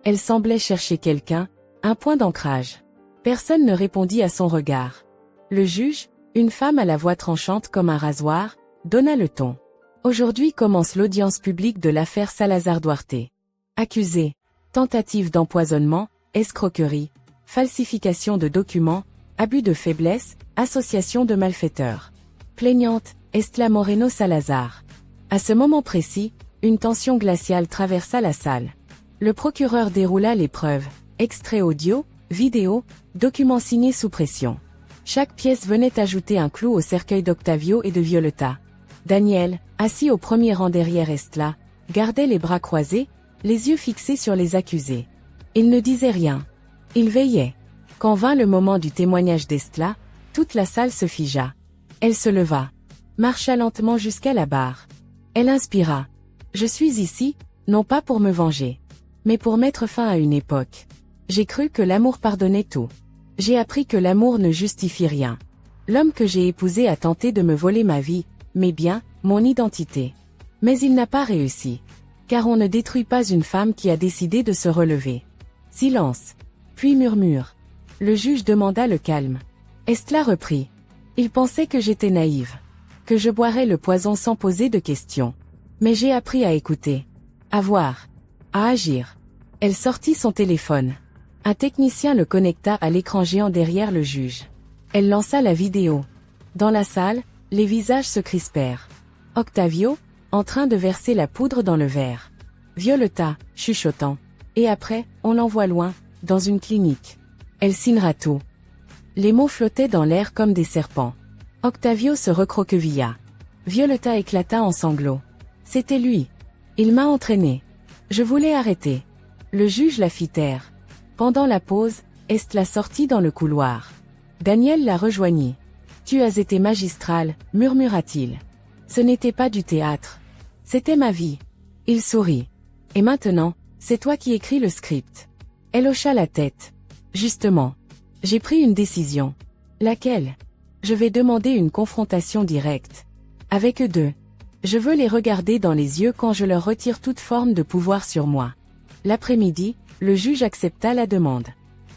Elle semblait chercher quelqu'un, un point d'ancrage. Personne ne répondit à son regard. Le juge, une femme à la voix tranchante comme un rasoir, donna le ton. Aujourd'hui commence l'audience publique de l'affaire Salazar Duarte. Accusé, tentative d'empoisonnement, escroquerie, falsification de documents, abus de faiblesse, association de malfaiteurs. Plaignante, Estla Moreno Salazar. À ce moment précis, une tension glaciale traversa la salle. Le procureur déroula les preuves, extraits audio, vidéo, documents signés sous pression. Chaque pièce venait ajouter un clou au cercueil d'Octavio et de Violeta. Daniel, assis au premier rang derrière Estla, gardait les bras croisés, les yeux fixés sur les accusés. Il ne disait rien. Il veillait. Quand vint le moment du témoignage d'Estla, toute la salle se figea. Elle se leva. Marcha lentement jusqu'à la barre. Elle inspira. Je suis ici, non pas pour me venger, mais pour mettre fin à une époque. J'ai cru que l'amour pardonnait tout. J'ai appris que l'amour ne justifie rien. L'homme que j'ai épousé a tenté de me voler ma vie, mes biens, mon identité. Mais il n'a pas réussi. Car on ne détruit pas une femme qui a décidé de se relever. Silence. Puis murmure. Le juge demanda le calme. Estla reprit. Il pensait que j'étais naïve. Que je boirais le poison sans poser de questions. Mais j'ai appris à écouter. À voir. À agir. Elle sortit son téléphone. Un technicien le connecta à l'écran géant derrière le juge. Elle lança la vidéo. Dans la salle, les visages se crispèrent. Octavio, en train de verser la poudre dans le verre. Violeta, chuchotant. Et après, on l'envoie loin, dans une clinique. Elle signera tout. Les mots flottaient dans l'air comme des serpents. Octavio se recroquevilla. Violeta éclata en sanglots. C'était lui. Il m'a entraîné. Je voulais arrêter. Le juge la fit taire. Pendant la pause, Estla sortit dans le couloir. Daniel la rejoignit. Tu as été magistrale, murmura-t-il. Ce n'était pas du théâtre. C'était ma vie. Il sourit. Et maintenant, c'est toi qui écris le script. Elle hocha la tête. Justement. J'ai pris une décision. Laquelle? Je vais demander une confrontation directe. Avec eux deux. Je veux les regarder dans les yeux quand je leur retire toute forme de pouvoir sur moi. L'après-midi, le juge accepta la demande.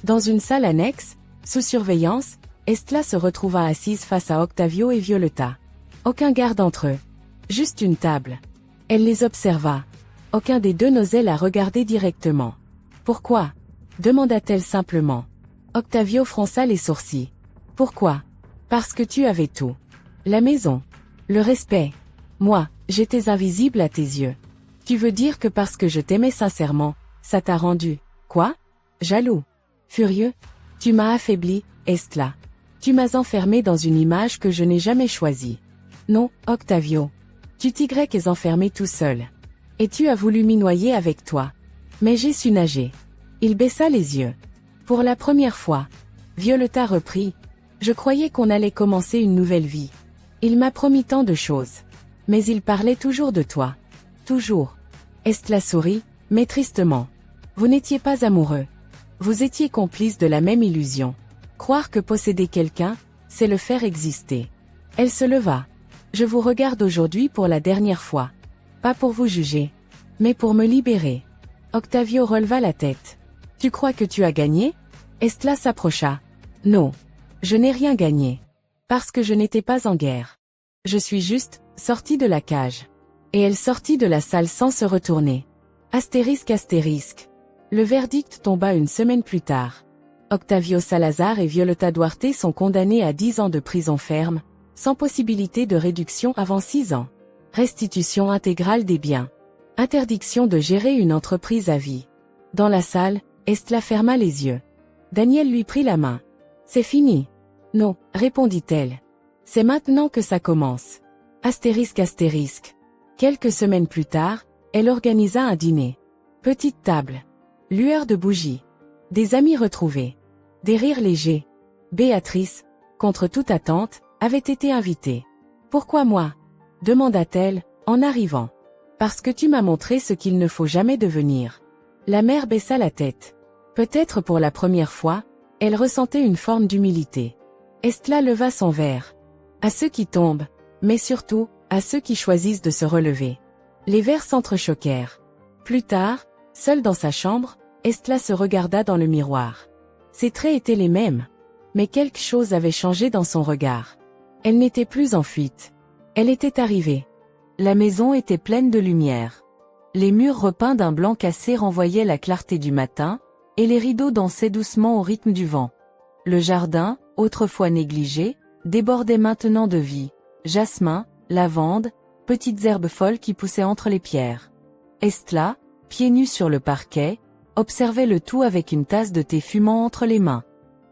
Dans une salle annexe, sous surveillance, Estla se retrouva assise face à Octavio et Violeta. Aucun garde entre eux. Juste une table. Elle les observa. Aucun des deux n'osait la regarder directement. Pourquoi? Demanda-t-elle simplement. Octavio fronça les sourcils. Pourquoi? Parce que tu avais tout. La maison. Le respect. Moi, j'étais invisible à tes yeux. Tu veux dire que parce que je t'aimais sincèrement, ça t'a rendu, quoi? Jaloux. Furieux? Tu m'as affaibli, Estla. Tu m'as enfermé dans une image que je n'ai jamais choisie. Non, Octavio. Tu t'es enfermé tout seul. Et tu as voulu m'y noyer avec toi. Mais j'ai su nager. Il baissa les yeux. Pour la première fois. Violeta reprit. Je croyais qu'on allait commencer une nouvelle vie. Il m'a promis tant de choses. Mais il parlait toujours de toi. Toujours. Estla sourit, mais tristement. Vous n'étiez pas amoureux. Vous étiez complice de la même illusion. Croire que posséder quelqu'un, c'est le faire exister. Elle se leva. Je vous regarde aujourd'hui pour la dernière fois. Pas pour vous juger. Mais pour me libérer. Octavio releva la tête. Tu crois que tu as gagné? Estla s'approcha. Non. Je n'ai rien gagné. Parce que je n'étais pas en guerre. Je suis juste sortie de la cage. Et elle sortit de la salle sans se retourner. Astérisque astérisque. Le verdict tomba une semaine plus tard. Octavio Salazar et Violeta Duarte sont condamnés à 10 ans de prison ferme, sans possibilité de réduction avant 6 ans. Restitution intégrale des biens. Interdiction de gérer une entreprise à vie. Dans la salle, Estla ferma les yeux. Daniel lui prit la main. C'est fini. Non, répondit-elle. C'est maintenant que ça commence. Astérisque astérisque. Quelques semaines plus tard, elle organisa un dîner. Petite table. Lueur de bougies. Des amis retrouvés. Des rires légers. Béatrice, contre toute attente, avait été invitée. Pourquoi moi? Demanda-t-elle, en arrivant. Parce que tu m'as montré ce qu'il ne faut jamais devenir. La mère baissa la tête. Peut-être pour la première fois, elle ressentait une forme d'humilité. Estla leva son verre. À ceux qui tombent, mais surtout, à ceux qui choisissent de se relever. Les verres s'entrechoquèrent. Plus tard, seule dans sa chambre, Estla se regarda dans le miroir. Ses traits étaient les mêmes. Mais quelque chose avait changé dans son regard. Elle n'était plus en fuite. Elle était arrivée. La maison était pleine de lumière. Les murs repeints d'un blanc cassé renvoyaient la clarté du matin, et les rideaux dansaient doucement au rythme du vent. Le jardin, autrefois négligé, débordait maintenant de vie. Jasmin, lavande, petites herbes folles qui poussaient entre les pierres. Estla, pieds nus sur le parquet, observait le tout avec une tasse de thé fumant entre les mains.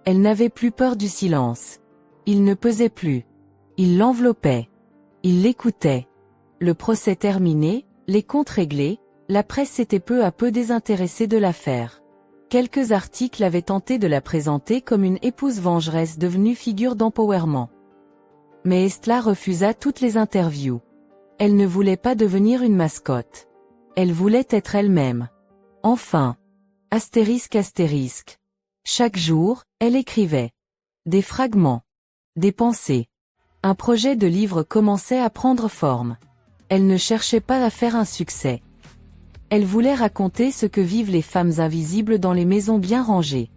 Elle n'avait plus peur du silence. Il ne pesait plus. Il l'enveloppait. Il l'écoutait. Le procès terminé, les comptes réglés, la presse s'était peu à peu désintéressée de l'affaire. Quelques articles avaient tenté de la présenter comme une épouse vengeresse devenue figure d'empowerment. Mais Estla refusa toutes les interviews. Elle ne voulait pas devenir une mascotte. Elle voulait être elle-même. Enfin. Astérisque astérisque. Chaque jour, elle écrivait. Des fragments. Des pensées. Un projet de livre commençait à prendre forme. Elle ne cherchait pas à faire un succès. Elle voulait raconter ce que vivent les femmes invisibles dans les maisons bien rangées.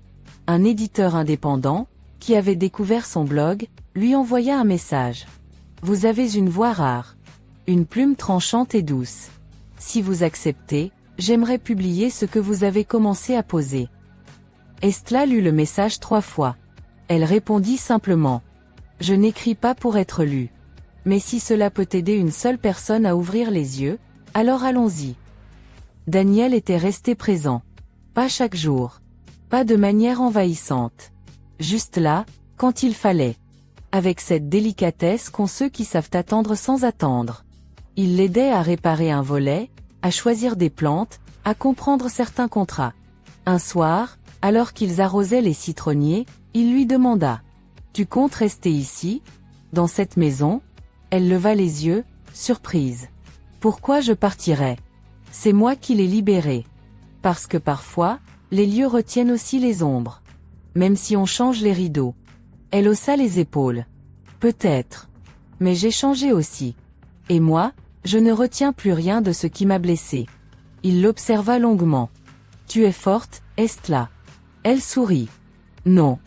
Un éditeur indépendant, qui avait découvert son blog, lui envoya un message. Vous avez une voix rare. Une plume tranchante et douce. Si vous acceptez, j'aimerais publier ce que vous avez commencé à poser. Estla lut le message 3 fois. Elle répondit simplement. Je n'écris pas pour être lu. Mais si cela peut aider une seule personne à ouvrir les yeux, alors allons-y. Daniel était resté présent. Pas chaque jour. Pas de manière envahissante. Juste là, quand il fallait. Avec cette délicatesse qu'ont ceux qui savent attendre sans attendre. Il l'aidait à réparer un volet, à choisir des plantes, à comprendre certains contrats. Un soir, alors qu'ils arrosaient les citronniers, il lui demanda. Tu comptes rester ici, dans cette maison? Elle leva les yeux, surprise. Pourquoi je partirais? C'est moi qui l'ai libéré. Parce que parfois, les lieux retiennent aussi les ombres. Même si on change les rideaux. Elle haussa les épaules. Peut-être. Mais j'ai changé aussi. Et moi, Je ne retiens plus rien de ce qui m'a blessé. Il l'observa longuement. Tu es forte, Estla. Elle sourit. Non.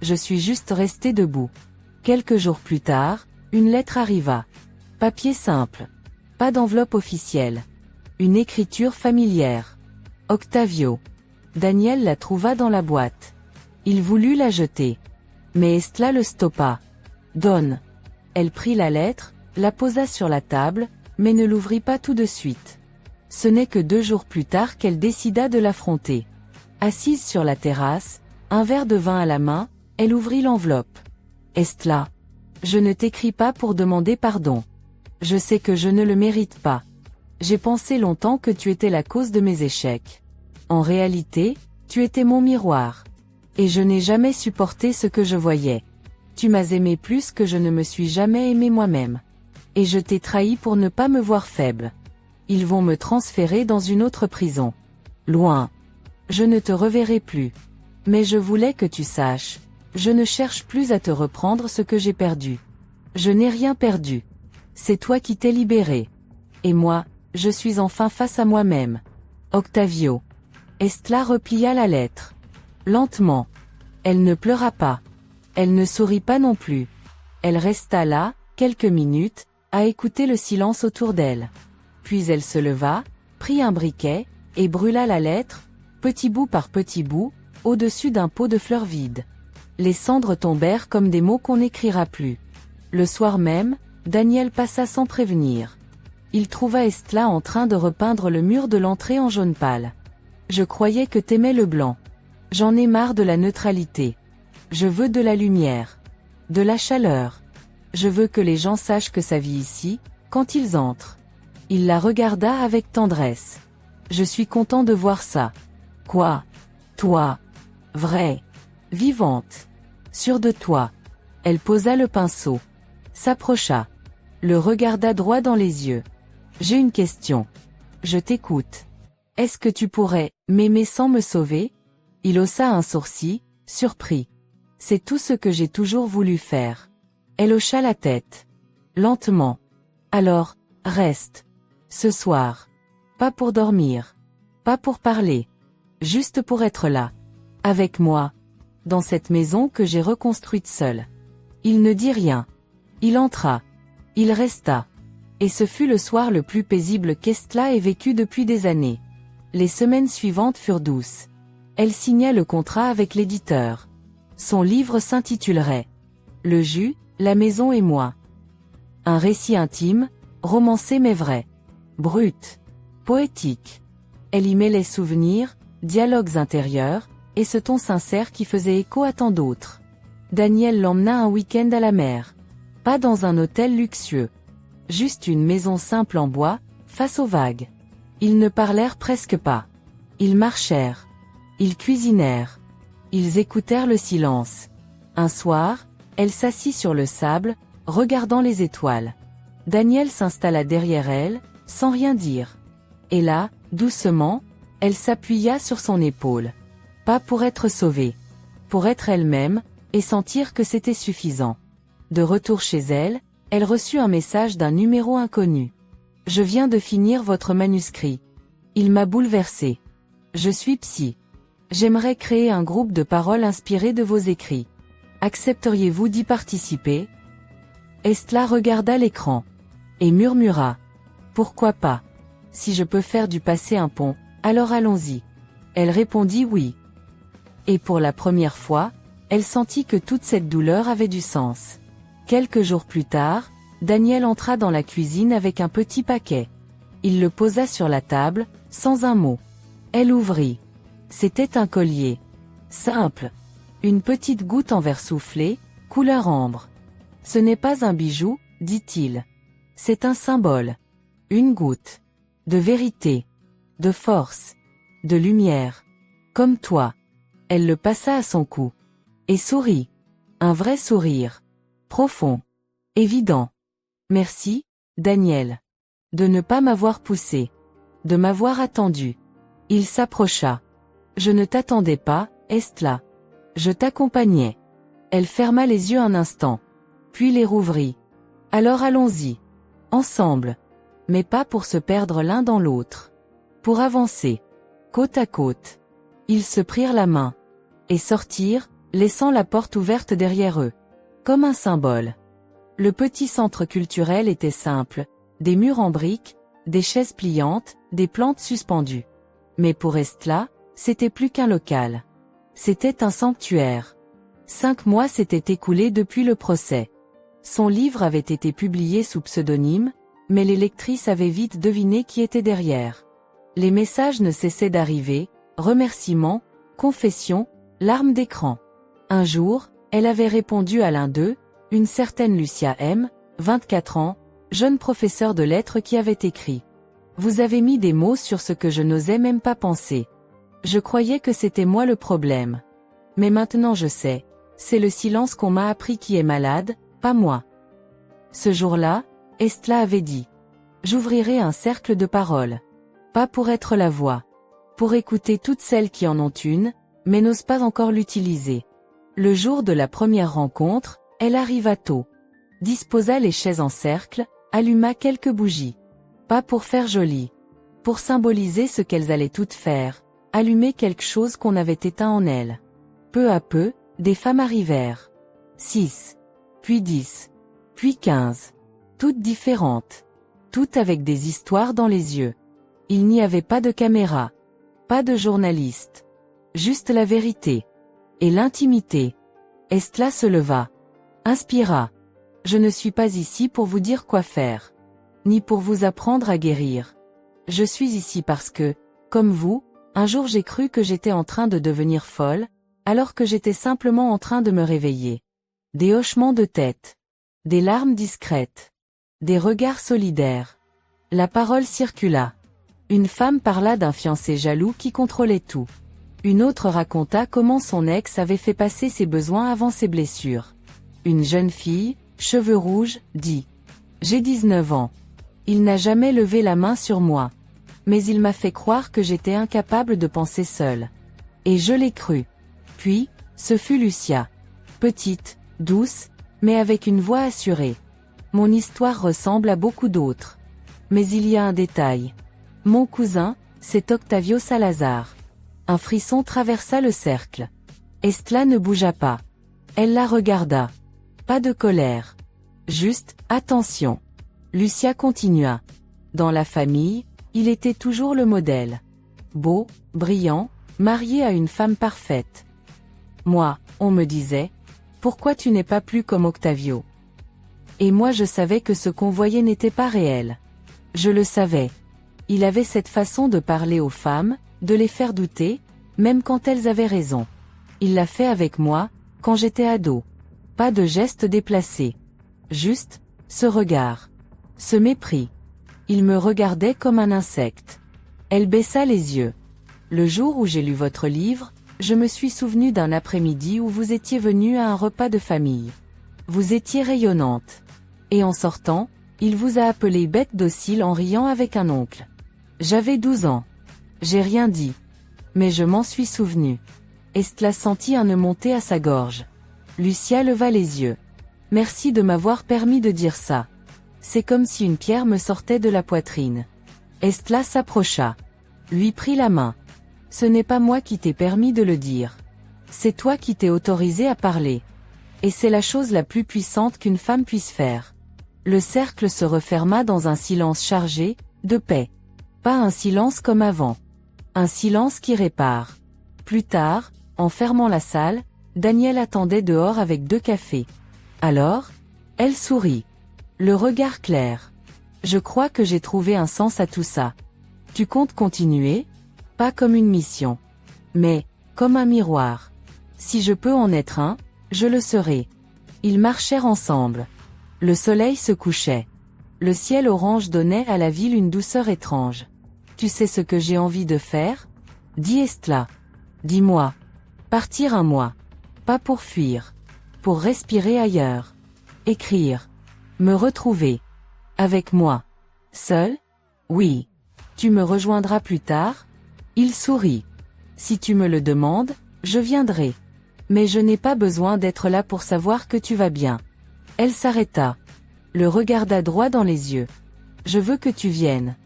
Je suis juste restée debout. Quelques jours plus tard, une lettre arriva. Papier simple. Pas d'enveloppe officielle. Une écriture familière. Octavio. Daniel la trouva dans la boîte. Il voulut la jeter. Mais Estla le stoppa. Donne. Elle prit la lettre, la posa sur la table, mais ne l'ouvrit pas tout de suite. Ce n'est que 2 jours plus tard qu'elle décida de l'affronter. Assise sur la terrasse, un verre de vin à la main, elle ouvrit l'enveloppe. Estla. Je ne t'écris pas pour demander pardon. Je sais que je ne le mérite pas. J'ai pensé longtemps que tu étais la cause de mes échecs. En réalité, tu étais mon miroir. Et je n'ai jamais supporté ce que je voyais. Tu m'as aimé plus que je ne me suis jamais aimé moi-même. Et je t'ai trahi pour ne pas me voir faible. Ils vont me transférer dans une autre prison. Loin. Je ne te reverrai plus. Mais je voulais que tu saches. Je ne cherche plus à te reprendre ce que j'ai perdu. Je n'ai rien perdu. C'est toi qui t'es libéré. Et moi, je suis enfin face à moi-même. Octavio. Estla replia la lettre. Lentement. Elle ne pleura pas. Elle ne sourit pas non plus. Elle resta là, quelques minutes, à écouter le silence autour d'elle. Puis elle se leva, prit un briquet, et brûla la lettre, petit bout par petit bout, au-dessus d'un pot de fleurs vide. Les cendres tombèrent comme des mots qu'on n'écrira plus. Le soir même, Daniel passa sans prévenir. Il trouva Estla en train de repeindre le mur de l'entrée en jaune pâle. Je croyais que t'aimais le blanc. J'en ai marre de la neutralité. Je veux de la lumière. De la chaleur. Je veux que les gens sachent que ça vit ici, quand ils entrent. Il la regarda avec tendresse. Je suis content de voir ça. Quoi? Toi? Vraie. Vivante. Sûre de toi. Elle posa le pinceau. S'approcha. Le regarda droit dans les yeux. J'ai une question. Je t'écoute. Est-ce que tu pourrais m'aimer sans me sauver? Il haussa un sourcil, surpris. C'est tout ce que j'ai toujours voulu faire. Elle hocha la tête. Lentement. Alors, reste. Ce soir. Pas pour dormir. Pas pour parler. Juste pour être là. Avec moi. Dans cette maison que j'ai reconstruite seule. Il ne dit rien. Il entra. Il resta. Et ce fut le soir le plus paisible qu'Estla ait vécu depuis des années. Les semaines suivantes furent douces. Elle signa le contrat avec l'éditeur. Son livre s'intitulerait « Le jus, la maison et moi ». Un récit intime, romancé mais vrai. Brut. Poétique. Elle y mêlait souvenirs, dialogues intérieurs, et ce ton sincère qui faisait écho à tant d'autres. Daniel l'emmena un week-end à la mer. Pas dans un hôtel luxueux. Juste une maison simple en bois, face aux vagues. Ils ne parlèrent presque pas. Ils marchèrent. Ils cuisinèrent. Ils écoutèrent le silence. Un soir, elle s'assit sur le sable, regardant les étoiles. Daniel s'installa derrière elle, sans rien dire. Et là, doucement, elle s'appuya sur son épaule. Pas pour être sauvée. Pour être elle-même, et sentir que c'était suffisant. De retour chez elle, elle reçut un message d'un numéro inconnu. « Je viens de finir votre manuscrit. Il m'a bouleversée. Je suis psy. J'aimerais créer un groupe de paroles inspiré de vos écrits. Accepteriez-vous d'y participer ?» Estla regarda l'écran. Et murmura. « Pourquoi pas? Si je peux faire du passé un pont, alors allons-y. » Elle répondit oui. Et pour la première fois, elle sentit que toute cette douleur avait du sens. Quelques jours plus tard, Daniel entra dans la cuisine avec un petit paquet. Il le posa sur la table, sans un mot. Elle ouvrit. C'était un collier. Simple. Une petite goutte en verre soufflé, couleur ambre. « Ce n'est pas un bijou, dit-il. C'est un symbole. Une goutte. De vérité. De force. De lumière. Comme toi. » Elle le passa à son cou. Et sourit. Un vrai sourire. Profond. Évident. « Merci, Daniel. De ne pas m'avoir poussé. De m'avoir attendu. » Il s'approcha. « Je ne t'attendais pas, Estla. Je t'accompagnais. » Elle ferma les yeux un instant. Puis les rouvrit. « Alors allons-y. Ensemble. » mais pas pour se perdre l'un dans l'autre. Pour avancer, côte à côte. Ils se prirent la main. Et sortirent, laissant la porte ouverte derrière eux. Comme un symbole. Le petit centre culturel était simple, des murs en briques, des chaises pliantes, des plantes suspendues. Mais pour Estla, c'était plus qu'un local. C'était un sanctuaire. 5 mois s'étaient écoulés depuis le procès. Son livre avait été publié sous pseudonyme, mais les lectrices avaient vite deviné qui était derrière. Les messages ne cessaient d'arriver, remerciements, confessions, larmes d'écran. Un jour, elle avait répondu à l'un d'eux, une certaine Lucia M., 24 ans, jeune professeure de lettres qui avait écrit « Vous avez mis des mots sur ce que je n'osais même pas penser. Je croyais que c'était moi le problème. Mais maintenant je sais, c'est le silence qu'on m'a appris qui est malade, pas moi. » Ce jour-là, Estla avait dit « J'ouvrirai un cercle de paroles. Pas pour être la voix. Pour écouter toutes celles qui en ont une, mais n'osent pas encore l'utiliser. » Le jour de la première rencontre, elle arriva tôt. Disposa les chaises en cercle, alluma quelques bougies. Pas pour faire joli. Pour symboliser ce qu'elles allaient toutes faire, allumer quelque chose qu'on avait éteint en elles. Peu à peu, des femmes arrivèrent. 6. Puis 10. Puis 15. Toutes différentes. Toutes avec des histoires dans les yeux. Il n'y avait pas de caméra. Pas de journaliste. Juste la vérité. Et l'intimité. Estla se leva. Inspira. Je ne suis pas ici pour vous dire quoi faire. Ni pour vous apprendre à guérir. Je suis ici parce que, comme vous, un jour j'ai cru que j'étais en train de devenir folle, alors que j'étais simplement en train de me réveiller. Des hochements de tête. Des larmes discrètes. Des regards solidaires. La parole circula. Une femme parla d'un fiancé jaloux qui contrôlait tout. Une autre raconta comment son ex avait fait passer ses besoins avant ses blessures. Une jeune fille, cheveux rouges, dit « J'ai 19 ans. Il n'a jamais levé la main sur moi. Mais il m'a fait croire que j'étais incapable de penser seule. Et je l'ai cru. » Puis, ce fut Lucia. Petite, douce, mais avec une voix assurée. Mon histoire ressemble à beaucoup d'autres. Mais il y a un détail. Mon cousin, c'est Octavio Salazar. Un frisson traversa le cercle. Estla ne bougea pas. Elle la regarda. Pas de colère. Juste, attention. Lucia continua. Dans la famille, il était toujours le modèle. Beau, brillant, marié à une femme parfaite. Moi, on me disait, pourquoi tu n'es pas plus comme Octavio? Et moi je savais que ce qu'on voyait n'était pas réel. Je le savais. Il avait cette façon de parler aux femmes, de les faire douter, même quand elles avaient raison. Il l'a fait avec moi, quand j'étais ado. Pas de gestes déplacés. Juste, ce regard. Ce mépris. Il me regardait comme un insecte. Elle baissa les yeux. Le jour où j'ai lu votre livre, je me suis souvenu d'un après-midi où vous étiez venue à un repas de famille. Vous étiez rayonnante. Et en sortant, il vous a appelé bête docile en riant avec un oncle. J'avais 12 ans. J'ai rien dit. Mais je m'en suis souvenu. Estla sentit un nœud monter à sa gorge. Lucia leva les yeux. Merci de m'avoir permis de dire ça. C'est comme si une pierre me sortait de la poitrine. Estla s'approcha. Lui prit la main. Ce n'est pas moi qui t'ai permis de le dire. C'est toi qui t'es autorisé à parler. Et c'est la chose la plus puissante qu'une femme puisse faire. Le cercle se referma dans un silence chargé, de paix. Pas un silence comme avant. Un silence qui répare. Plus tard, en fermant la salle, Daniel attendait dehors avec 2 cafés. Alors, elle sourit. Le regard clair. Je crois que j'ai trouvé un sens à tout ça. Tu comptes continuer? Pas comme une mission. Mais, comme un miroir. Si je peux en être un, je le serai. Ils marchèrent ensemble. Le soleil se couchait. Le ciel orange donnait à la ville une douceur étrange. Tu sais ce que j'ai envie de faire? Dit Estla. Dis-moi. Partir un mois. Pas pour fuir. Pour respirer ailleurs. Écrire. Me retrouver. Avec moi. Seul? Oui. Tu me rejoindras plus tard? Il sourit. Si tu me le demandes, je viendrai. Mais je n'ai pas besoin d'être là pour savoir que tu vas bien. Elle s'arrêta. Le regarda droit dans les yeux. Je veux que tu viennes.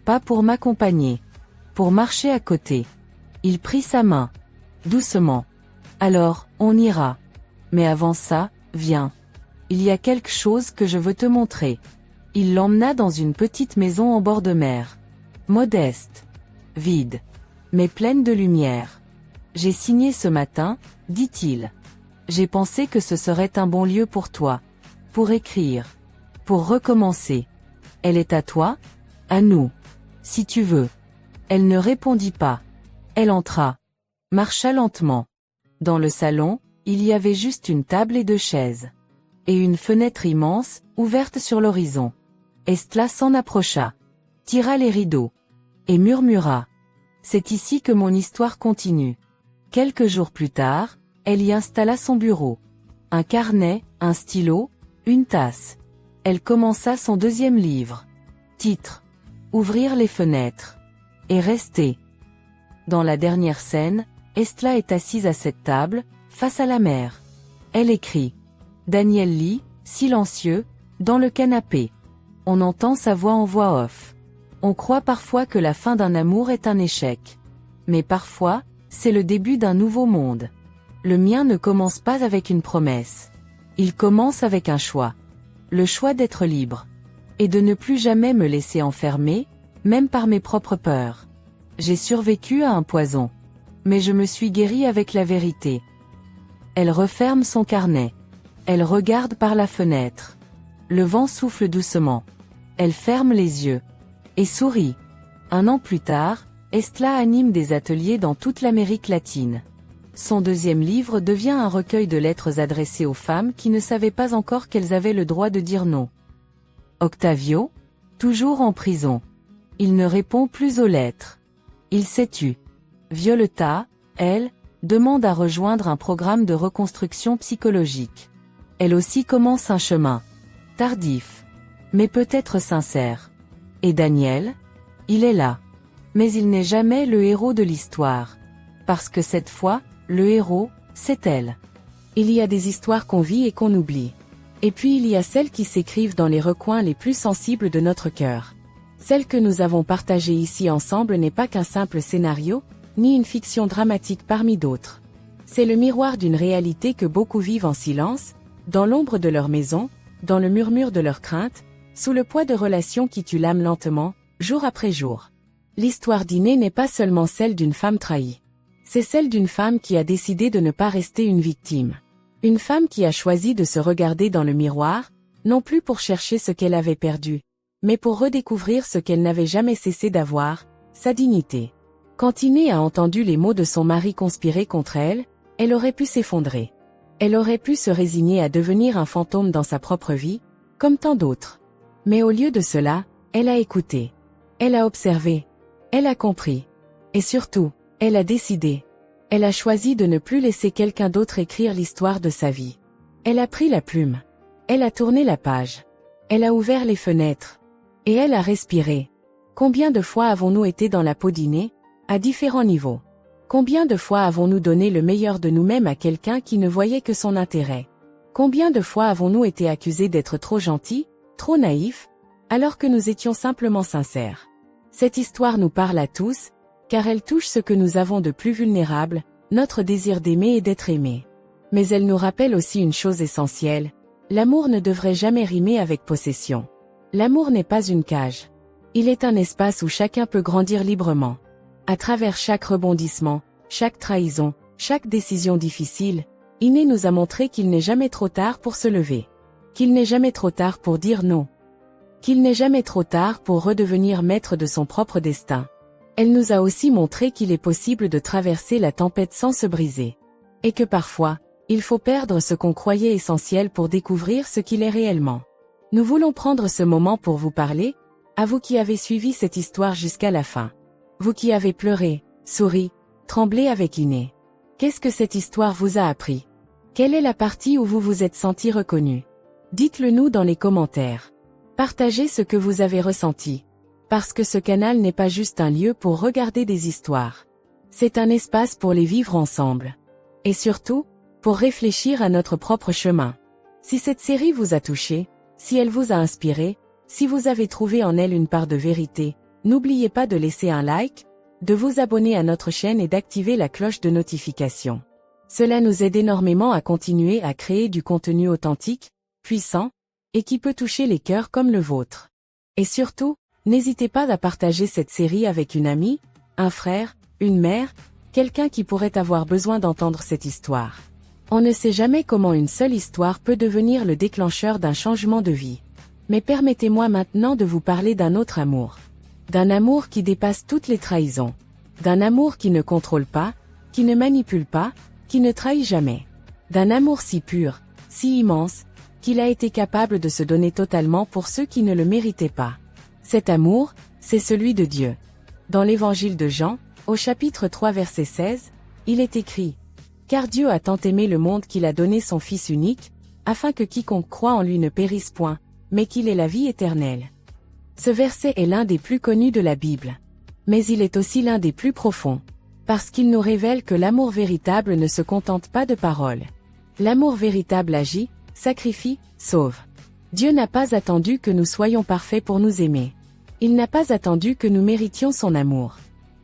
Pas pour m'accompagner. Pour marcher à côté. Il prit sa main. Doucement. Alors, on ira. Mais avant ça, viens. Il y a quelque chose que je veux te montrer. Il l'emmena dans une petite maison en bord de mer. Modeste. Vide. Mais pleine de lumière. J'ai signé ce matin, dit-il. J'ai pensé que ce serait un bon lieu pour toi. Pour écrire. Pour recommencer. Elle est à toi? À nous. Si tu veux. Elle ne répondit pas. Elle entra. Marcha lentement. Dans le salon, il y avait juste une table et 2 chaises. Et une fenêtre immense, ouverte sur l'horizon. Estla s'en approcha. Tira les rideaux. Et murmura. C'est ici que mon histoire continue. Quelques jours plus tard, elle y installa son bureau. Un carnet, un stylo, une tasse. Elle commença son 2e livre. Titre. Ouvrir les fenêtres. Et rester. Dans la dernière scène, Estla est assise à cette table, face à la mer. Elle écrit. Daniel lit, silencieux, dans le canapé. On entend sa voix en voix off. On croit parfois que la fin d'un amour est un échec. Mais parfois, c'est le début d'un nouveau monde. Le mien ne commence pas avec une promesse. Il commence avec un choix. Le choix d'être libre. Et de ne plus jamais me laisser enfermer, même par mes propres peurs. J'ai survécu à un poison. Mais je me suis guérie avec la vérité. Elle referme son carnet. Elle regarde par la fenêtre. Le vent souffle doucement. Elle ferme les yeux. Et sourit. 1 an plus tard, Estla anime des ateliers dans toute l'Amérique latine. Son 2e livre devient un recueil de lettres adressées aux femmes qui ne savaient pas encore qu'elles avaient le droit de dire non. Octavio? Toujours en prison. Il ne répond plus aux lettres. Il s'est tu. Violetta, elle, demande à rejoindre un programme de reconstruction psychologique. Elle aussi commence un chemin. Tardif. Mais peut-être sincère. Et Daniel? Il est là. Mais il n'est jamais le héros de l'histoire. Parce que cette fois, le héros, c'est elle. Il y a des histoires qu'on vit et qu'on oublie. Et puis il y a celles qui s'écrivent dans les recoins les plus sensibles de notre cœur. Celle que nous avons partagée ici ensemble n'est pas qu'un simple scénario, ni une fiction dramatique parmi d'autres. C'est le miroir d'une réalité que beaucoup vivent en silence, dans l'ombre de leur maison, dans le murmure de leurs craintes, sous le poids de relations qui tuent l'âme lentement, jour après jour. L'histoire d'Iné n'est pas seulement celle d'une femme trahie. C'est celle d'une femme qui a décidé de ne pas rester une victime. Une femme qui a choisi de se regarder dans le miroir, non plus pour chercher ce qu'elle avait perdu, mais pour redécouvrir ce qu'elle n'avait jamais cessé d'avoir, sa dignité. Quand Iné a entendu les mots de son mari conspirer contre elle, elle aurait pu s'effondrer. Elle aurait pu se résigner à devenir un fantôme dans sa propre vie, comme tant d'autres. Mais au lieu de cela, elle a écouté. Elle a observé. Elle a compris. Et surtout, elle a décidé. Elle a choisi de ne plus laisser quelqu'un d'autre écrire l'histoire de sa vie. Elle a pris la plume. Elle a tourné la page. Elle a ouvert les fenêtres. Et elle a respiré. Combien de fois avons-nous été dans la peau d'Iné, à différents niveaux? Combien de fois avons-nous donné le meilleur de nous-mêmes à quelqu'un qui ne voyait que son intérêt? Combien de fois avons-nous été accusés d'être trop gentils, trop naïfs, alors que nous étions simplement sincères? Cette histoire nous parle à tous, car elle touche ce que nous avons de plus vulnérable, notre désir d'aimer et d'être aimé. Mais elle nous rappelle aussi une chose essentielle, l'amour ne devrait jamais rimer avec possession. L'amour n'est pas une cage. Il est un espace où chacun peut grandir librement. À travers chaque rebondissement, chaque trahison, chaque décision difficile, Iné nous a montré qu'il n'est jamais trop tard pour se lever. Qu'il n'est jamais trop tard pour dire non. Qu'il n'est jamais trop tard pour redevenir maître de son propre destin. Elle nous a aussi montré qu'il est possible de traverser la tempête sans se briser. Et que parfois, il faut perdre ce qu'on croyait essentiel pour découvrir ce qu'il est réellement. Nous voulons prendre ce moment pour vous parler, à vous qui avez suivi cette histoire jusqu'à la fin. Vous qui avez pleuré, souri, tremblé avec Iné. Qu'est-ce que cette histoire vous a appris? Quelle est la partie où vous vous êtes senti reconnu? Dites-le nous dans les commentaires. Partagez ce que vous avez ressenti. Parce que ce canal n'est pas juste un lieu pour regarder des histoires. C'est un espace pour les vivre ensemble. Et surtout, pour réfléchir à notre propre chemin. Si cette série vous a touché, si elle vous a inspiré, Si vous avez trouvé en elle une part de vérité, n'oubliez pas de laisser un like, de vous abonner à notre chaîne et d'activer la cloche de notification. Cela nous aide énormément à continuer à créer du contenu authentique, puissant, et qui peut toucher les cœurs comme le vôtre. Et surtout, n'hésitez pas à partager cette série avec une amie, un frère, une mère, quelqu'un qui pourrait avoir besoin d'entendre cette histoire. On ne sait jamais comment une seule histoire peut devenir le déclencheur d'un changement de vie. Mais permettez-moi maintenant de vous parler d'un autre amour. D'un amour qui dépasse toutes les trahisons. D'un amour qui ne contrôle pas, qui ne manipule pas, qui ne trahit jamais. D'un amour si pur, si immense, qu'il a été capable de se donner totalement pour ceux qui ne le méritaient pas. Cet amour, c'est celui de Dieu. Dans l'évangile de Jean, au chapitre 3 verset 16, il est écrit « Car Dieu a tant aimé le monde qu'il a donné son Fils unique, afin que quiconque croit en lui ne périsse point, mais qu'il ait la vie éternelle. » Ce verset est l'un des plus connus de la Bible. Mais il est aussi l'un des plus profonds. Parce qu'il nous révèle que l'amour véritable ne se contente pas de paroles. L'amour véritable agit, sacrifie, sauve. Dieu n'a pas attendu que nous soyons parfaits pour nous aimer. Il n'a pas attendu que nous méritions son amour.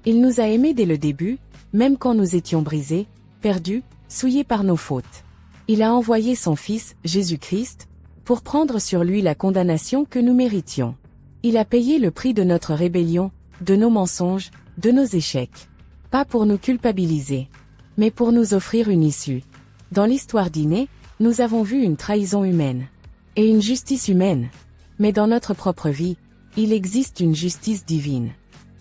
Il nous a aimés dès le début, même quand nous étions brisés, perdus, souillés par nos fautes. Il a envoyé son Fils, Jésus-Christ, pour prendre sur lui la condamnation que nous méritions. Il a payé le prix de notre rébellion, de nos mensonges, de nos échecs. Pas pour nous culpabiliser, mais pour nous offrir une issue. Dans l'histoire d'Iné, nous avons vu une trahison humaine. Et une justice humaine. Mais dans notre propre vie, il existe une justice divine.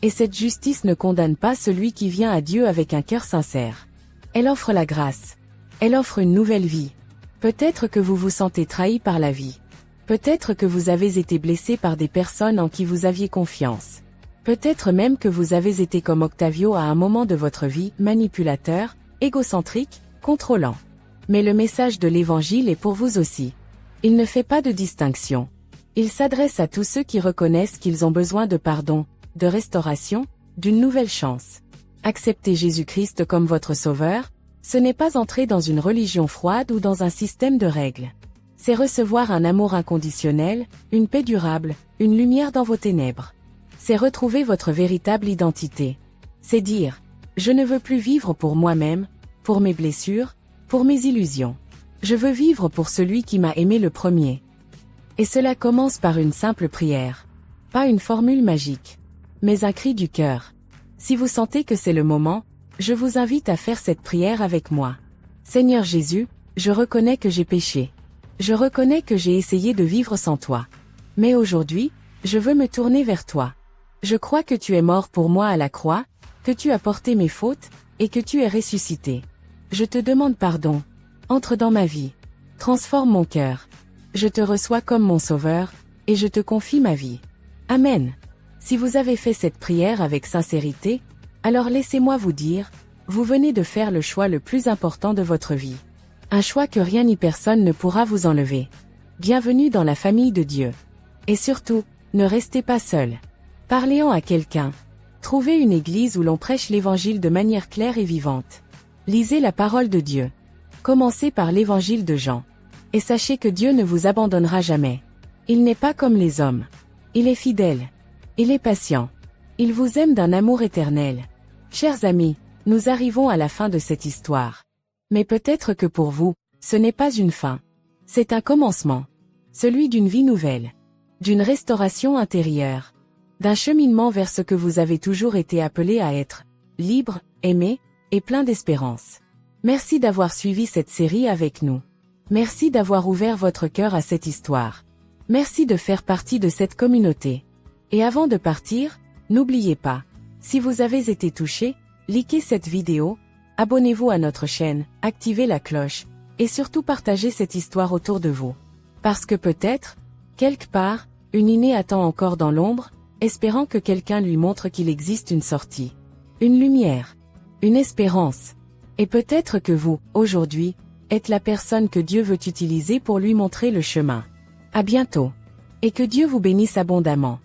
Et cette justice ne condamne pas celui qui vient à Dieu avec un cœur sincère. Elle offre la grâce. Elle offre une nouvelle vie. Peut-être que vous vous sentez trahi par la vie. Peut-être que vous avez été blessé par des personnes en qui vous aviez confiance. Peut-être même que vous avez été comme Octavio à un moment de votre vie, manipulateur, égocentrique, contrôlant. Mais le message de l'Évangile est pour vous aussi. Il ne fait pas de distinction. Il s'adresse à tous ceux qui reconnaissent qu'ils ont besoin de pardon, de restauration, d'une nouvelle chance. Accepter Jésus-Christ comme votre sauveur, ce n'est pas entrer dans une religion froide ou dans un système de règles. C'est recevoir un amour inconditionnel, une paix durable, une lumière dans vos ténèbres. C'est retrouver votre véritable identité. C'est dire, je ne veux plus vivre pour moi-même, pour mes blessures, pour mes illusions. Je veux vivre pour celui qui m'a aimé le premier. Et cela commence par une simple prière. Pas une formule magique, mais un cri du cœur. Si vous sentez que c'est le moment, je vous invite à faire cette prière avec moi. Seigneur Jésus, je reconnais que j'ai péché. Je reconnais que j'ai essayé de vivre sans toi. Mais aujourd'hui, je veux me tourner vers toi. Je crois que tu es mort pour moi à la croix, que tu as porté mes fautes, et que tu es ressuscité. Je te demande pardon. Entre dans ma vie. Transforme mon cœur. Je te reçois comme mon sauveur, et je te confie ma vie. Amen. Si vous avez fait cette prière avec sincérité, alors laissez-moi vous dire, vous venez de faire le choix le plus important de votre vie. Un choix que rien ni personne ne pourra vous enlever. Bienvenue dans la famille de Dieu. Et surtout, ne restez pas seul. Parlez-en à quelqu'un. Trouvez une église où l'on prêche l'évangile de manière claire et vivante. Lisez la parole de Dieu. Commencez par l'évangile de Jean. Et sachez que Dieu ne vous abandonnera jamais. Il n'est pas comme les hommes. Il est fidèle. Il est patient. Il vous aime d'un amour éternel. Chers amis, nous arrivons à la fin de cette histoire. Mais peut-être que pour vous, ce n'est pas une fin. C'est un commencement. Celui d'une vie nouvelle. D'une restauration intérieure. D'un cheminement vers ce que vous avez toujours été appelé à être. Libre, aimé, et plein d'espérance. Merci d'avoir suivi cette série avec nous. Merci d'avoir ouvert votre cœur à cette histoire. Merci de faire partie de cette communauté. Et avant de partir, n'oubliez pas, si vous avez été touché, likez cette vidéo, abonnez-vous à notre chaîne, activez la cloche, et surtout partagez cette histoire autour de vous. Parce que peut-être, quelque part, une Iné attend encore dans l'ombre, espérant que quelqu'un lui montre qu'il existe une sortie. Une lumière. Une espérance. Et peut-être que vous, aujourd'hui, êtes la personne que Dieu veut utiliser pour lui montrer le chemin. À bientôt. Et que Dieu vous bénisse abondamment.